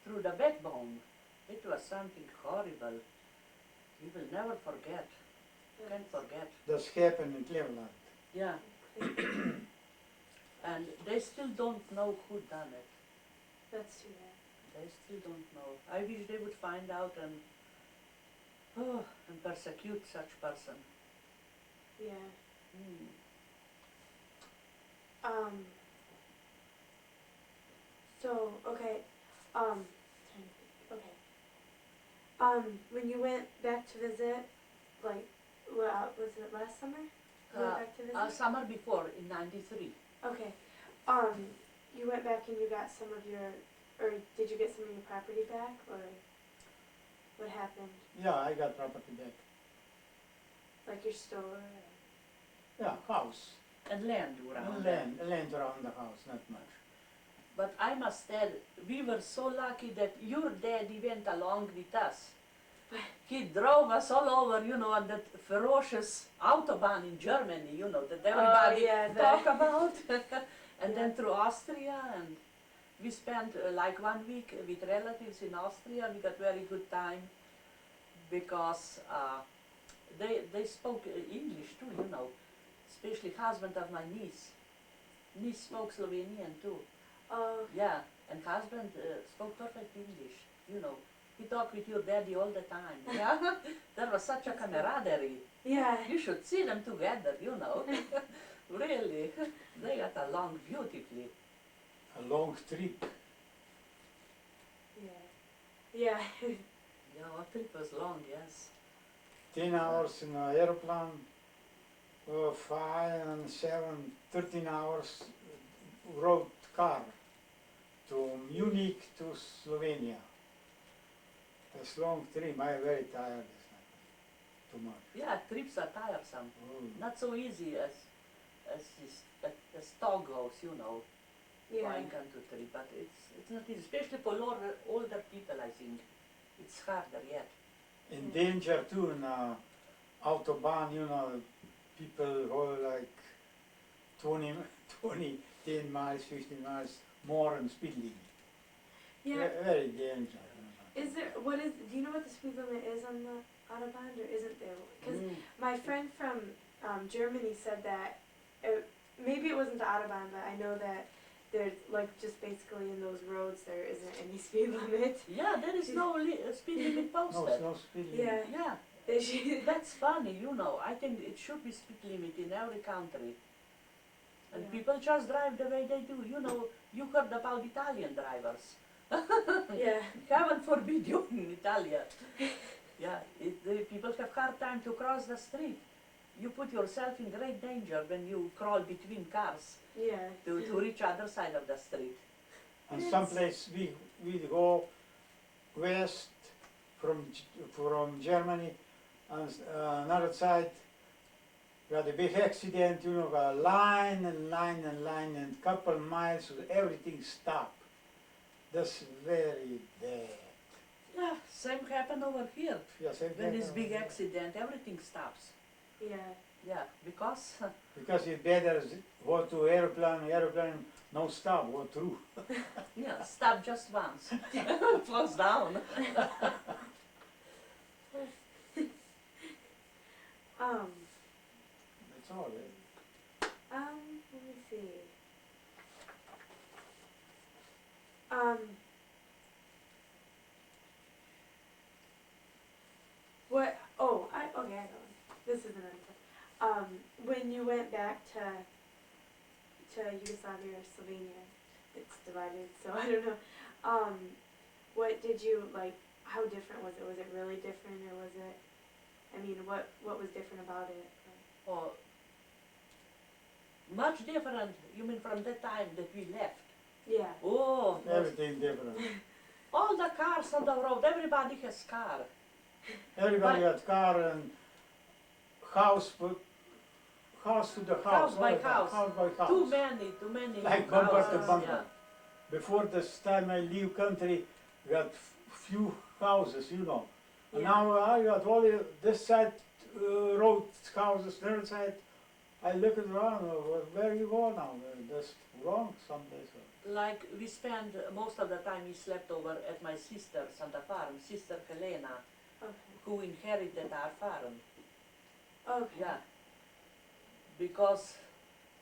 through the backbone. It was something horrible. We will never forget. Can't forget. That's happened in Cleveland. Yeah. And they still don't know who done it. that's too bad. They still don't know. I wish they would find out and persecute such person. Yeah. Hmm. So, okay, trying to think, okay. When you went back to visit, like, was it last summer? You went back to visit? Summer before, in '93. Okay, you went back and you got some of your, or did you get some of your property back, or what happened? Yeah, I got property back. Like your store? Or? Yeah, house. And land around there. Land around the house, not much. But I must add, we were so lucky that your daddy went along with us. He drove us all over, on that ferocious autobahn in Germany, that everybody talk about. And then through Austria, and we spent like 1 week with relatives in Austria. We got very good time because they spoke English too, especially husband of my niece. Niece spoke Slovenian too. Oh, Yeah, and husband spoke perfect English, He talked with your daddy all the time. Yeah, there was such a camaraderie. yeah. You should see them together, Really, they got along beautifully. A long trip. Yeah. Yeah. Yeah, our trip was long, yes. 10 hours in an airplane, 5 and 7, 13 hours road car to Munich to Slovenia. That's long trip. I'm very tired this night. Too much. Yeah, trips are tiresome. Oh. Not so easy as talk goes, you know, Yeah. flying country trip, but it's not easy, especially for older people, I think. It's harder yet. In danger too in autobahn, you know, people go like 20, 10 miles, 15 miles more than speed limit. Yeah. Very dangerous. Is there, do you know what the speed limit is on the Autobahn, or isn't there? Because Mm. my friend from Germany said that, maybe it wasn't the Autobahn, but I know that there's, like, just basically in those roads, there isn't any speed limit. Yeah, there is no speed limit No, posted. it's no speed limit. Yeah. Yeah, They should, that's funny, you know. I think it should be speed limit in every country. And Yeah. people just drive the way they do. You know, you heard about Italian drivers. yeah. Heaven forbid you in Italia. Yeah, the people have hard time to cross the street. You put yourself in great danger when you crawl between cars Yeah. to reach other side of the street. And Yes. someplace we go west from Germany, and another side we had a big accident, you know, a line and couple miles, everything stopped. That's very bad. Yeah, same happen over here. Yes, When this big accident, everything stops. Yeah. Yeah, because Because it's better go to airplane, no stop, go through. yeah, stop just once, close down. That's all. Let me see. What, okay, I know. This is another one. When you went back to Yugoslavia or Slovenia, it's divided, so I don't know. What did you, like, how different was it? Was it really different, or was it, I mean, what was different about it? Oh, much different, you mean from the time that we left? Yeah. Oh, Everything different. all the cars on the road, everybody has car. Everybody had car and house to the house. House by all the time, house. House by house. Too many Like bumper to houses, bumper. yeah. Before this time I leave country, we had few houses, you know. And Yeah. now I got all this side road houses, the other side. I look around, where you go now? That's wrong someplace. Like we spent most of the time we slept over at my sister's on the farm, Sister Helena, Okay. who inherited our farm. Okay. Yeah. Because,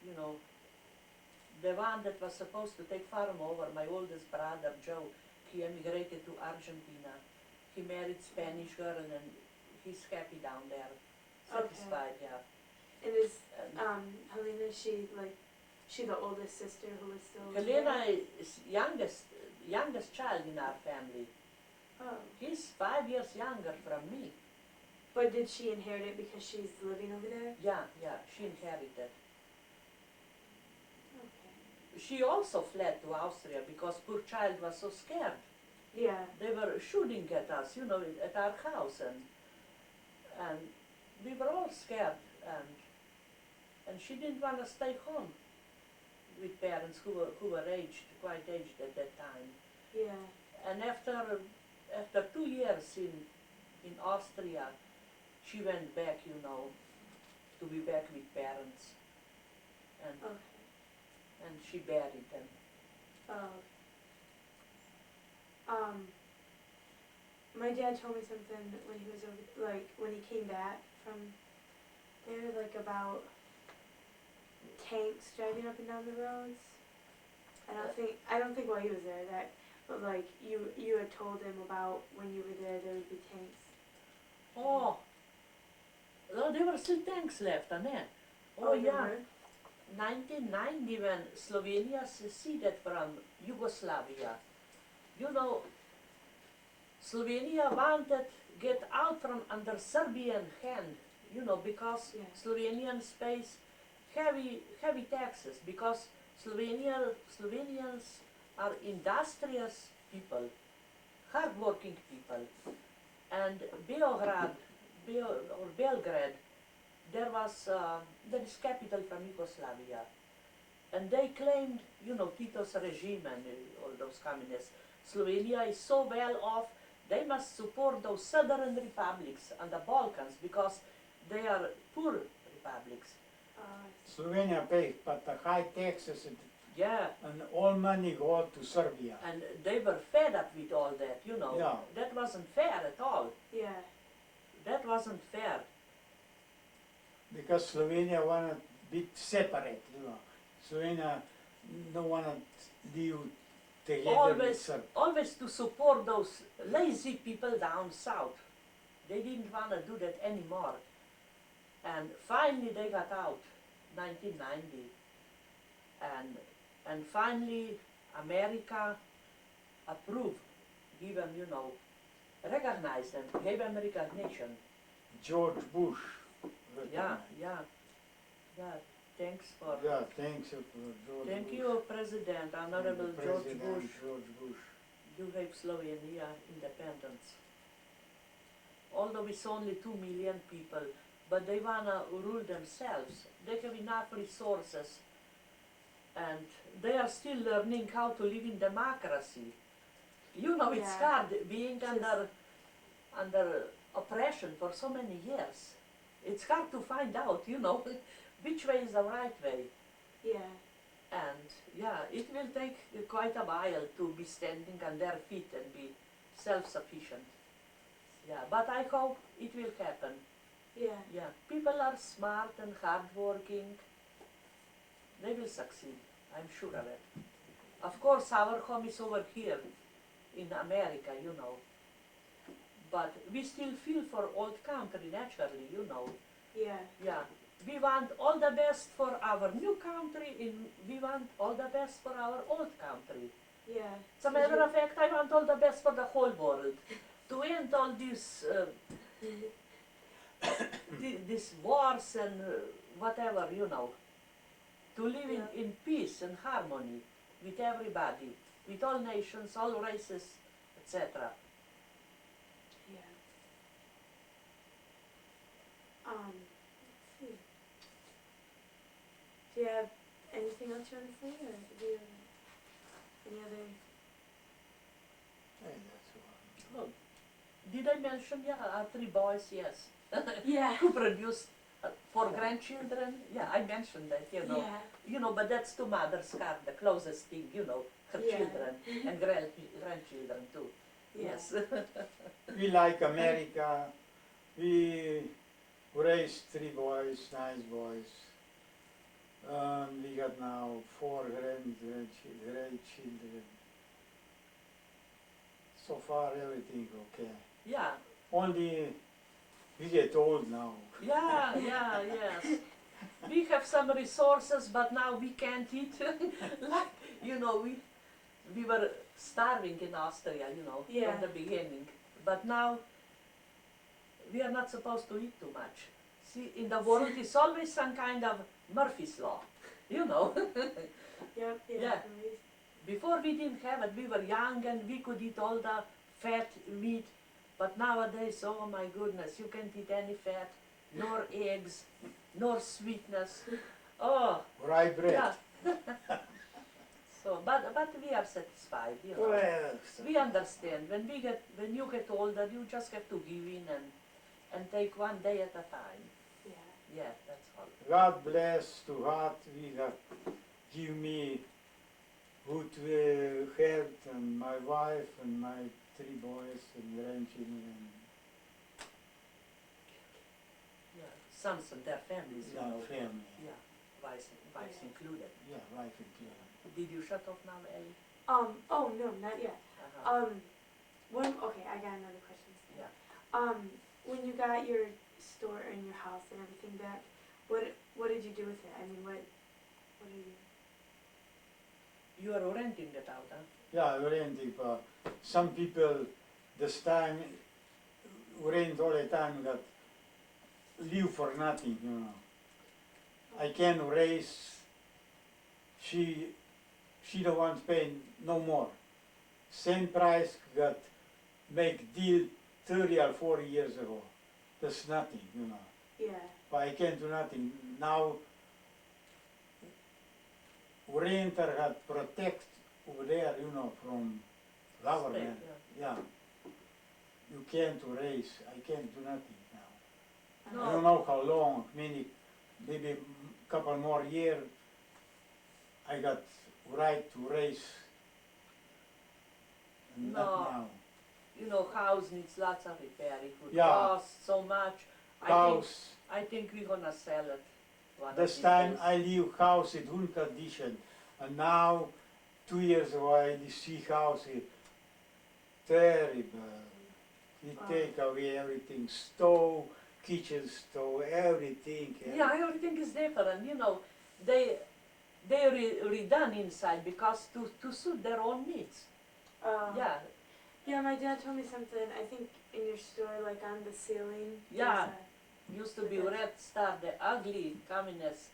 you know, the one that was supposed to take farm over, my oldest brother Joe, he emigrated to Argentina. He married Spanish girl and he's happy down there, satisfied, yeah. And is And Helena, she the oldest sister who is still Helena there? is youngest child in our family. Oh. He's 5 years younger from me. But did she inherit it because she's living over there? Yeah, she inherited. Okay. She also fled to Austria because poor child was so scared. Yeah. They were shooting at us, you know, at our house, and we were all scared, and she didn't want to stay home with parents who were quite aged at that time. Yeah. And after 2 years in Austria, she went back, you know, to be back with parents, Okay. and she buried them. Oh. My dad told me something when he was over, like when he came back from there, like about tanks driving up and down the roads. I don't think while he was there but like you had told him about when you were there would be tanks. Oh, there were still tanks left, Annette. Oh there yeah. were? 1990 when Slovenia seceded from Yugoslavia. You know, Slovenia wanted get out from under Serbian hand, you know, because Yeah. Slovenians pays heavy taxes because Slovenians are industrious people, hardworking people. And Belgrade, there is capital from Yugoslavia. And they claimed, Tito's regime and all those communists, Slovenia is so well off, they must support those southern republics and the Balkans because they are poor republics. Slovenia pays, but the high taxes Yeah, and all money go to Serbia. and they were fed up with all that, Yeah. That wasn't fair at all. Yeah. That wasn't fair. Because Slovenia wanted to be separate, Slovenia don't want to live together with Serbia. Always to support those lazy people down south. They didn't want to do that anymore. And finally they got out, 1990. And finally America approved, give them, recognized them, gave them recognition. George Bush. Yeah, thanks for, Yeah, thanks for George thank Bush. you, President, Honorable George President Bush. George Bush. You gave Slovenia independence. Although it's only 2 million people, but they wanna rule themselves. They have enough resources, and they are still learning how to live in democracy. It's Yeah. hard being under oppression for so many years. It's hard to find out, which way is the right way. Yeah. And yeah, it will take quite a while to be standing on their feet and be self-sufficient. Yeah, but I hope it will happen. Yeah. Yeah, people are smart and hardworking. They will succeed, I'm sure of it. Of course, our home is over here in America, But we still feel for old country naturally, Yeah. Yeah, we want all the best for our new country, and we want all the best for our old country. Yeah. As a matter of fact, I want all the best for the whole world. To end all these these wars and whatever, To live in peace and harmony with everybody, with all nations, all races, etc. Yeah. Let's see. Do you have anything else you want to say, or do you have any other? Hey, that's one. Oh, did I mention, our 3 boys, yes. Yeah. Who produced 4 grandchildren? Yeah, I mentioned that, Yeah. But that's to mother's heart, the closest thing, her Yeah. children and grandchildren too. Yeah. Yes. We like America. We raised 3 boys, nice boys. We got now 4 grandchildren. So far everything okay. Yeah, Only we get old now. yes. We have some resources, but now we can't eat. Like, we were starving in Austria, Yeah. from the beginning. But now we are not supposed to eat too much. See, in the world is always some kind of Murphy's Law, Yep. Yeah. Before we didn't have it, we were young and we could eat all the fat meat. But nowadays, oh my goodness, you can't eat any fat, nor eggs, nor sweetness. Oh, Rye bread. yeah. So, but we are satisfied, Well, We understand. When you get older, you just have to give in and take one day at a time. Yeah. Yeah, that's all. God bless to heart we got give me good health and my wife and my 3 boys and grandchildren. Yeah, sons and their families, Yeah, family. Yeah, wives Yeah. Yeah, included. wife included. Did you shut off now, Ellie? Oh no, not yet. Uh-huh. Okay, I got another question. Yeah. When you got your store and your house and everything back, what did you do with it? I mean, what are you? You are renting it out, huh? Yeah, renting. Some people this time rent all the time got live for nothing, I can raise, she she don't want to pay no more. Same price got make deal 30 or 40 years ago. That's nothing, you know. Yeah. But I can't do nothing. Now, renter had protect over there, you know, from government. Yeah. You can't raise, I can't do nothing now. I don't know how long, maybe couple more years, I got right to raise. And not No. now. You know, house needs lots of repair, it would Yeah. cost so much. House, I think we're gonna sell it one of this these time days. I leave house in good condition. And now, 2 years ago, I see house is terrible. He take away everything, stove, kitchen stove, everything. Yeah, everything is different, you know, they redone inside because to suit their own needs. Yeah, Yeah, my dad told me something, I think in your store, like on the ceiling. Yeah. used to be Red Star, the ugly communist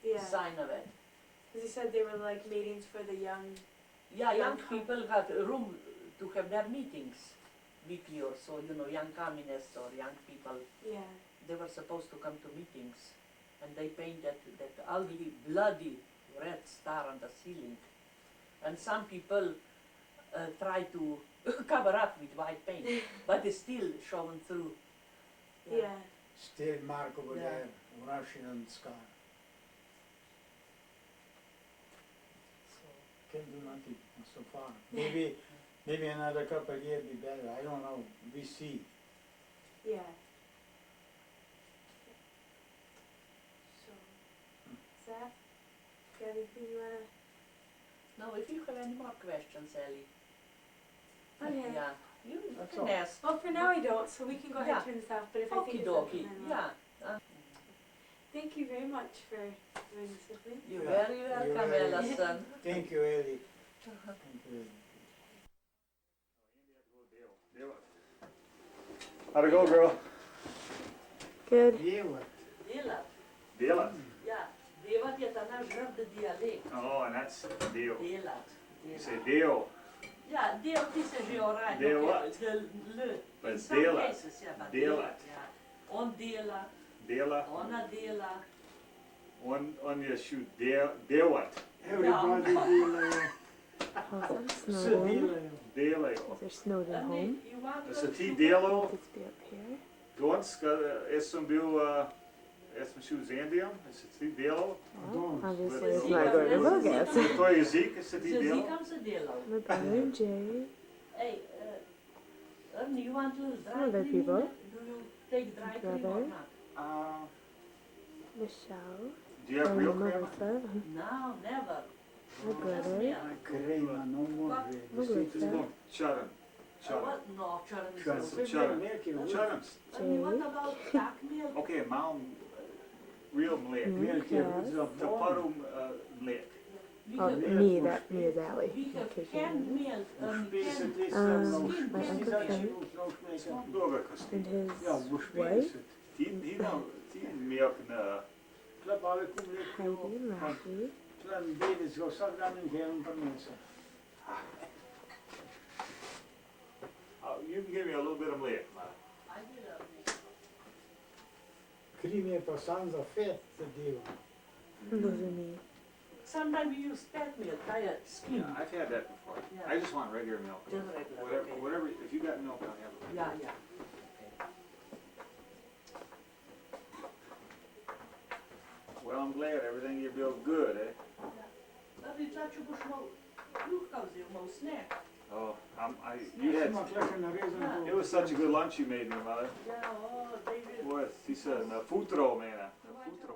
Yeah, sign of it. because he said they were like meetings for the young. Yeah, young Young people had a room to have their meetings weekly or so, you know, young communists or young people, Yeah. they were supposed to come to meetings and they painted that ugly, bloody red star on the ceiling. And some people try to cover up with white paint, but it's still showing through. Yeah. Still mark over Yeah. there, Russian scar. So, Can't do nothing so far. Maybe another couple of years be better. I don't know. We see. Yeah. So, Zach, got anything you wanna? now, if you have any more questions, Ellie, Okay. yeah, you That's can all. ask. Well, for now I don't, so we can go ahead Yeah. and turn this off. But if I think Okie of dokie, something, then we'll- yeah. Thank you very much for doing this with me. You're Yeah. very You're welcome, very- Ellison. Thank you, Ellie. Thank you, Ellie. How'd it go, girl? Good. Deal. Delat, Deal it. ja, delat je dan naš žrtve dialekt. Oh, and that's deal. Delat, You say delat. deal, Ja, deel ti se že oraj. Deel wat? De l. but In it's some deal it. cases, ja, but Deel delat, ja. On dela, Deal it. ona dela. On your shoe, deal it. Everybody deal. How's that So Snowden? deal. Deal it. Is there Snowden En home? je water. Is het die deal? Could this be up here? Donsk is some bill, is some shoes Indian, is het die deal? Well, obviously With- it's not going to Bogas. To je ziek, is het die Ze deal? zie kam se dela. My brother Jay. Hey, Ernie, you want a little dry Other cleaning? people. Do you take dry clean or Brother. not? Michelle. Do you have And real cream? Melissa. No, never. My brother. Crema, no more. Melissa. Charan. Charan. What? No, churn is Charan. no. Charan. Charan. Ernie, what about duck milk? Okay, mom, real mlek. Milk, Yes. Te parum mlek. We Oh, have, me is Alli. we in have case you canned didn't know. milk, canned My Uncle Ken Dobre kosti. and his Ja, moest wife, Die nou, die milk na. Klap alle kumle. Heidi and Rafi. Plan beden zo sadan in geen van mensen. You can give me a little bit of mlek, man. I will, Creme passando vet te deel. Those are me. sometimes we use pet milk, skim. Yeah, I've had that before. Yeah. I just want regular milk. Just regular, Whatever, okay. whatever, if you got milk, I'll have it. Yeah, yeah. Well, I'm glad everything you built good, eh? Ernie, taču boš mal kruhka vzel, mal snack. Oh, you had, it was such a good lunch you made me, mother. Ja, oh, David. Boy, she said, na futro, man, na futro.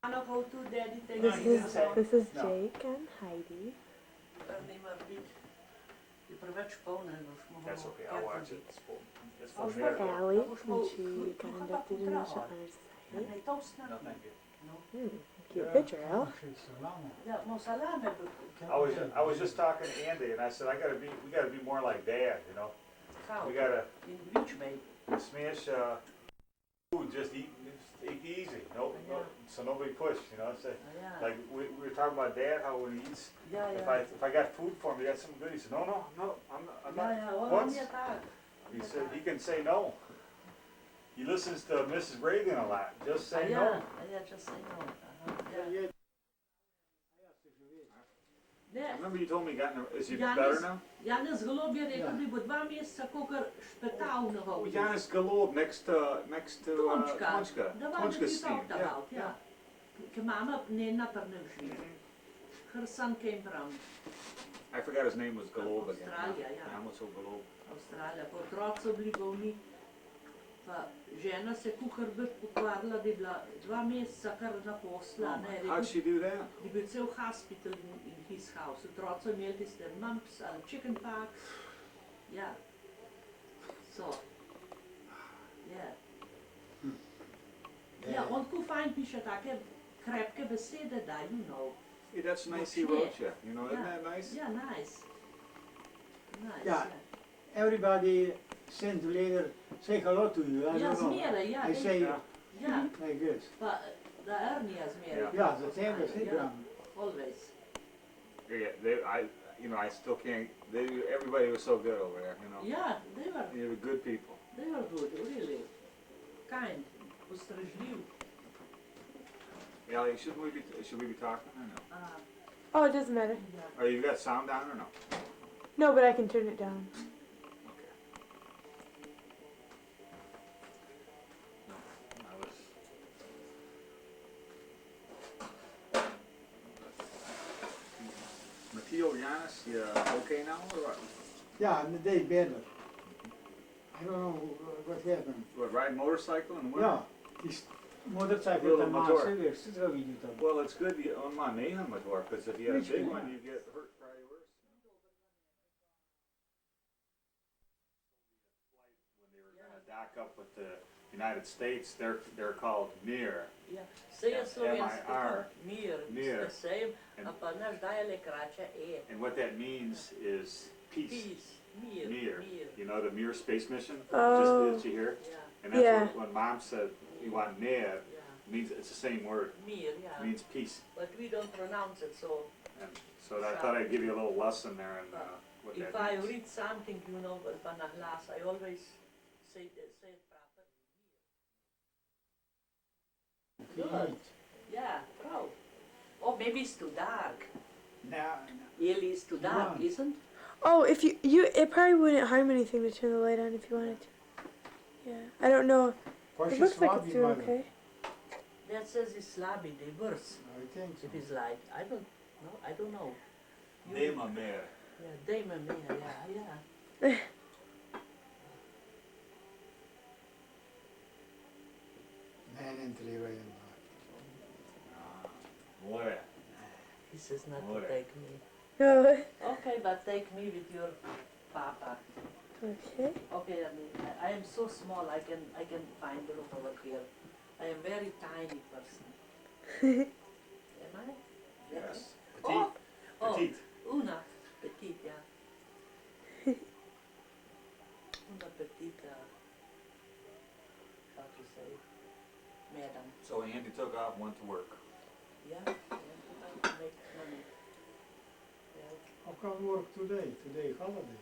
Ano go to daddy take This is Jake and Heidi. Ernie, maar niet. Je preveč polne, boš mogel. That's okay, I'll watch it. It's Oh, for sure. me. Allie, when she got inducted in the National Honor Society. Nee, toast na. No, thank you. Cute picture, Al. Ja, maar salam hebben I was just talking to Andy, and I said, we gotta be more like Dad, you know? Gauw. We gotta In which way? smash, Food, just eat easy. No, so nobody push. You know, it's Yeah. like we were talking about Dad, how when he eats, Yeah, if yeah. I got food for him, you got something good. He said, no, I'm not. Ja, ja, Once on je tak. he said he can say no. He listens to Mrs. Reagan a lot. Just say ja, no. ja, just say no. Ja. Ja. I Ne, remember you told me he got. Is he Janis- better now? Janis Golob je rekel, Ja. bi bo 2 meseca kakor špetal na Oh, hodu. Janis Galob next to Tončka. Tončka. The one that Tončka's you Steve. talked about, yeah. Ke mama Nena Prnevši. Her son came from I forgot his name was Galob again. Australia, ja. Amos Galob. Australija. Pa otroci so bili bolni. Pa žena se kuhar bi pokvarila, da je bila 2 meseca kar na posla. Ne, da je How'd she do that? je bil cel hospital in his house. Otroci so imeli tiste mumps ali chicken pox. Ja. So. Ja. Ja, on tako fajn piše take krepke besede, da, you know. Hey, that's nice he Močne. wrote you. You know, isn't Yeah. that nice? Ja, nice. Nice, Ja. ja. Everybody sent later say hello to you. I Ja, don't know. zmeraj, ja. I say Ja. Ja, like this. pa da Ernija zmeraj. Ja. Yeah, the same as Ja, Abraham. always. Yeah, I still can't. Everybody was so good over there. You know, Ja, they were good people. they were good, really. Kind, ustrežljiv. Alli, should we be talking or no? Oh, it doesn't matter. Ja. Or you got sound down or no? No, but I can turn it down. Okay. No, I was. Matteo, Giannis, you okay now or what? Yeah, and the day better. I don't know what happened. What, riding motorcycle and winter? Ja, die motorcycle Little te motor. maken, weer zo wie doet dat. Well, it's good on my mayhem with work, because if you had a Which big one? one, you get hurt probably worse. When they were gonna dock up with the United States, they're called MIR. Ja, saj je slovensko M-I-R. mir, Mir. the same, And- a pa naš dialek rače e. And what that means is peace. Peace, mir, Mir. mir. You know the Mir space mission? Oh. Just did you hear? Ja, And that's Yeah. when Mom said you want MIR, ja, it means it's the same word. mir, ja. It means peace. But we don't pronounce it so. And so I thought I'd give you a little lesson there in what If that I means. read something, you know, pa na glas, I always say it proper. Good. Yeah, proud. Oh, maybe it's too dark. Nou, Really, it's too dark, Yeah. isn't? Oh, if it probably wouldn't harm anything to turn the light on if you wanted to. Yeah, I don't know. was It je looks like slaap it's die doing mother? okay. That says it's slabby, they worse. I think so. It is like, I don't know. You- Dema Mir. Yeah, Damon Mayer, yeah. Nee, en drie weken. More. He says not to Alright. take me. Oh, Okay, but take me with your papa. okay. Okay, I am so small, I can find the room over here. I am very tiny person. Am I? Yes. Oh, oh, Petite. Una, petite, yeah. Una petite, how to say, madam. So Andy took off, went to work. Yeah, to make money. Yeah. How come work today? Today holiday.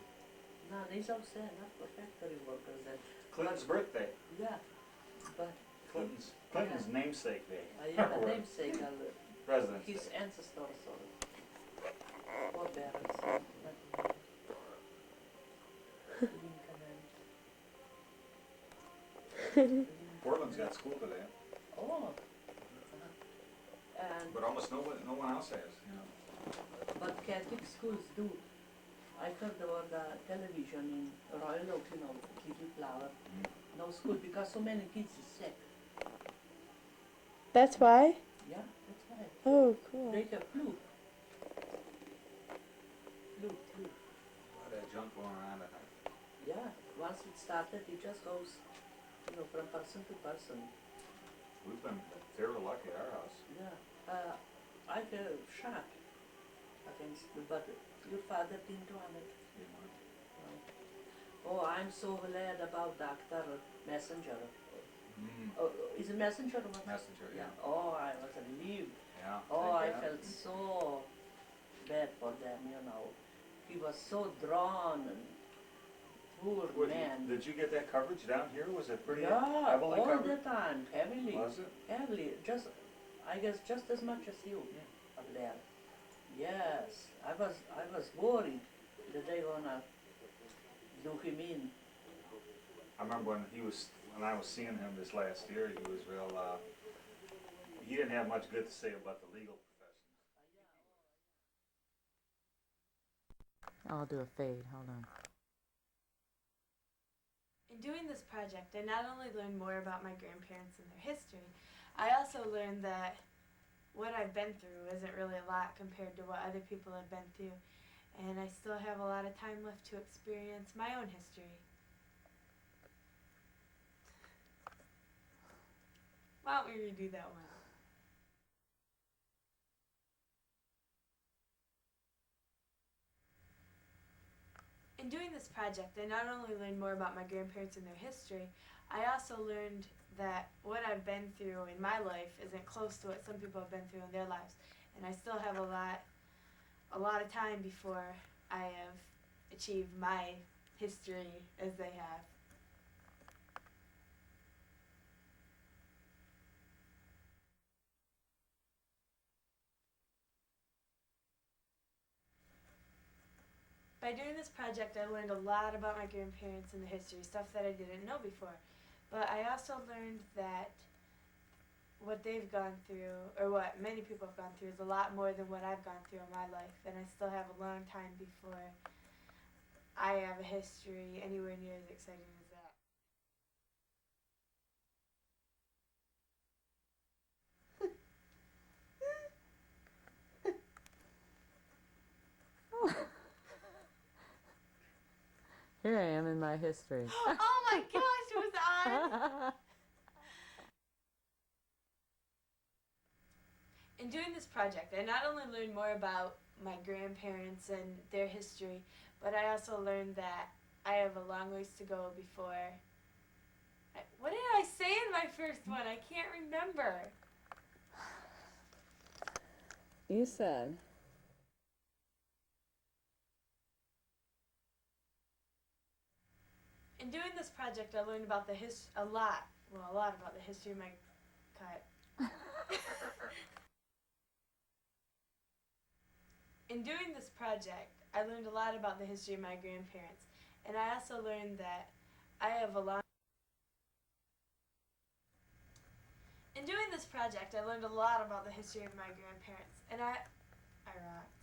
No, these are not for factory workers then. Clinton's birthday. Yeah, but Clinton's namesake day. yeah, the namesake of President's his Day. ancestors or parents. Lincoln Portland's got school today, oh. And but almost no one else has. You know. but Catholic schools do. I heard about the television in Royal Oak, you know, Little Flower. No school because so many kids is sick. That's why? Yeah, that's right. Oh, cool. They have flu. Flu. All that junk going around at night. Yeah, once it started, it just goes, you know, from person to person. We've been very lucky at our house. Yeah, I feel shot against the but your father didn't want it. You know. Oh, I'm so glad about Dr. Messenger. Is a messenger or what? Messenger, yeah. Oh, I was relieved. Yeah. Oh, I thank God. felt so bad for them, you know. He was so drawn and poor What, man. did you get that coverage down here? Was it pretty Yeah, heavily all covered? the time, heavily. Was it? Heavily, just, I guess just as much as you up there. Yes, I was worried that they gonna do him in. I remember when I was seeing him this last year, he was real, he didn't have much good to say about the legal profession. I'll do a fade. Hold on. In doing this project, I not only learned more about my grandparents and their history, I also learned that what I've been through isn't really a lot compared to what other people have been through, and I still have a lot of time left to experience my own history. Why don't we redo that one? In doing this project, I not only learned more about my grandparents and their history, I also learned that what I've been through in my life isn't close to what some people have been through in their lives, and I still have a lot of time before I have achieved my history as they have. By doing this project, I learned a lot about my grandparents and the history, stuff that I didn't know before. But I also learned that what they've gone through, or what many people have gone through, is a lot more than what I've gone through in my life. And I still have a long time before I have a history anywhere near as exciting as that. Here I am in my history. Oh my gosh, it was on! In doing this project, I not only learned more about my grandparents and their history, but I also learned that I have a long ways to go before. What did I say in my first one? I can't remember. You said. In doing this project, I learned about a lot about the history of my cut. In doing this project, I learned a lot about the history of my grandparents, and I also learned that I have a long. In doing this project, I learned a lot about the history of my grandparents, and I rocked.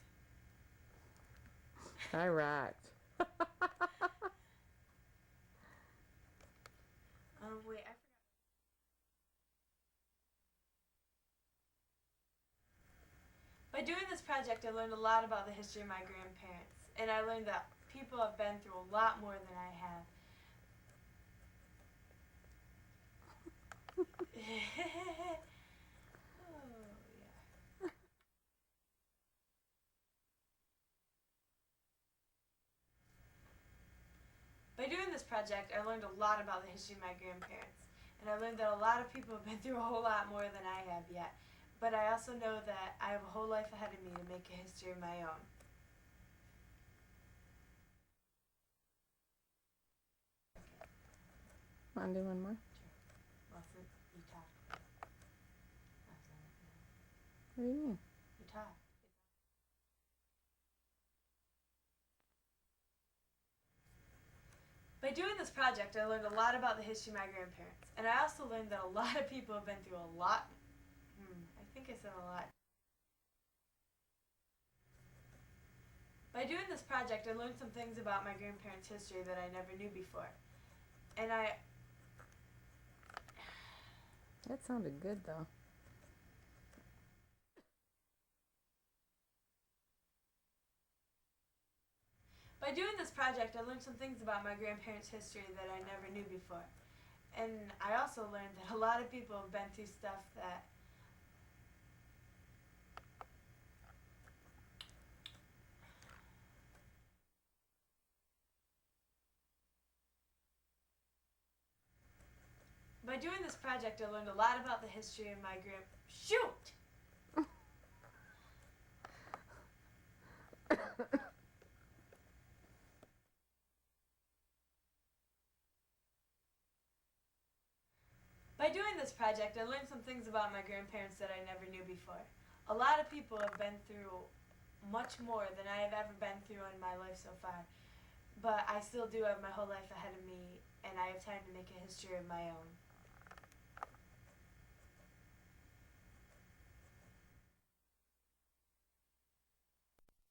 I rocked. Wait, I forgot. By doing this project, I learned a lot about the history of my grandparents, and I learned that people have been through a lot more than I have. Oh, yeah. By doing this project, I learned a lot about the history of my grandparents, and I learned that a lot of people have been through a whole lot more than I have yet. But I also know that I have a whole life ahead of me to make a history of my own. Want to do one more? Well, you talk. What do you mean? You talk. By doing this project, I learned a lot about the history of my grandparents, and I also learned that a lot of people have been through a lot. I think I said a lot. By doing this project, I learned some things about my grandparents' history that I never knew before. And That sounded good though. by doing this project, I learned some things about my grandparents' history that I never knew before. And I also learned that a lot of people have been through stuff that By doing this project, I learned a lot about the history of my Shoot! By doing this project, I learned some things about my grandparents that I never knew before. A lot of people have been through much more than I have ever been through in my life so far. But I still do have my whole life ahead of me, and I have time to make a history of my own.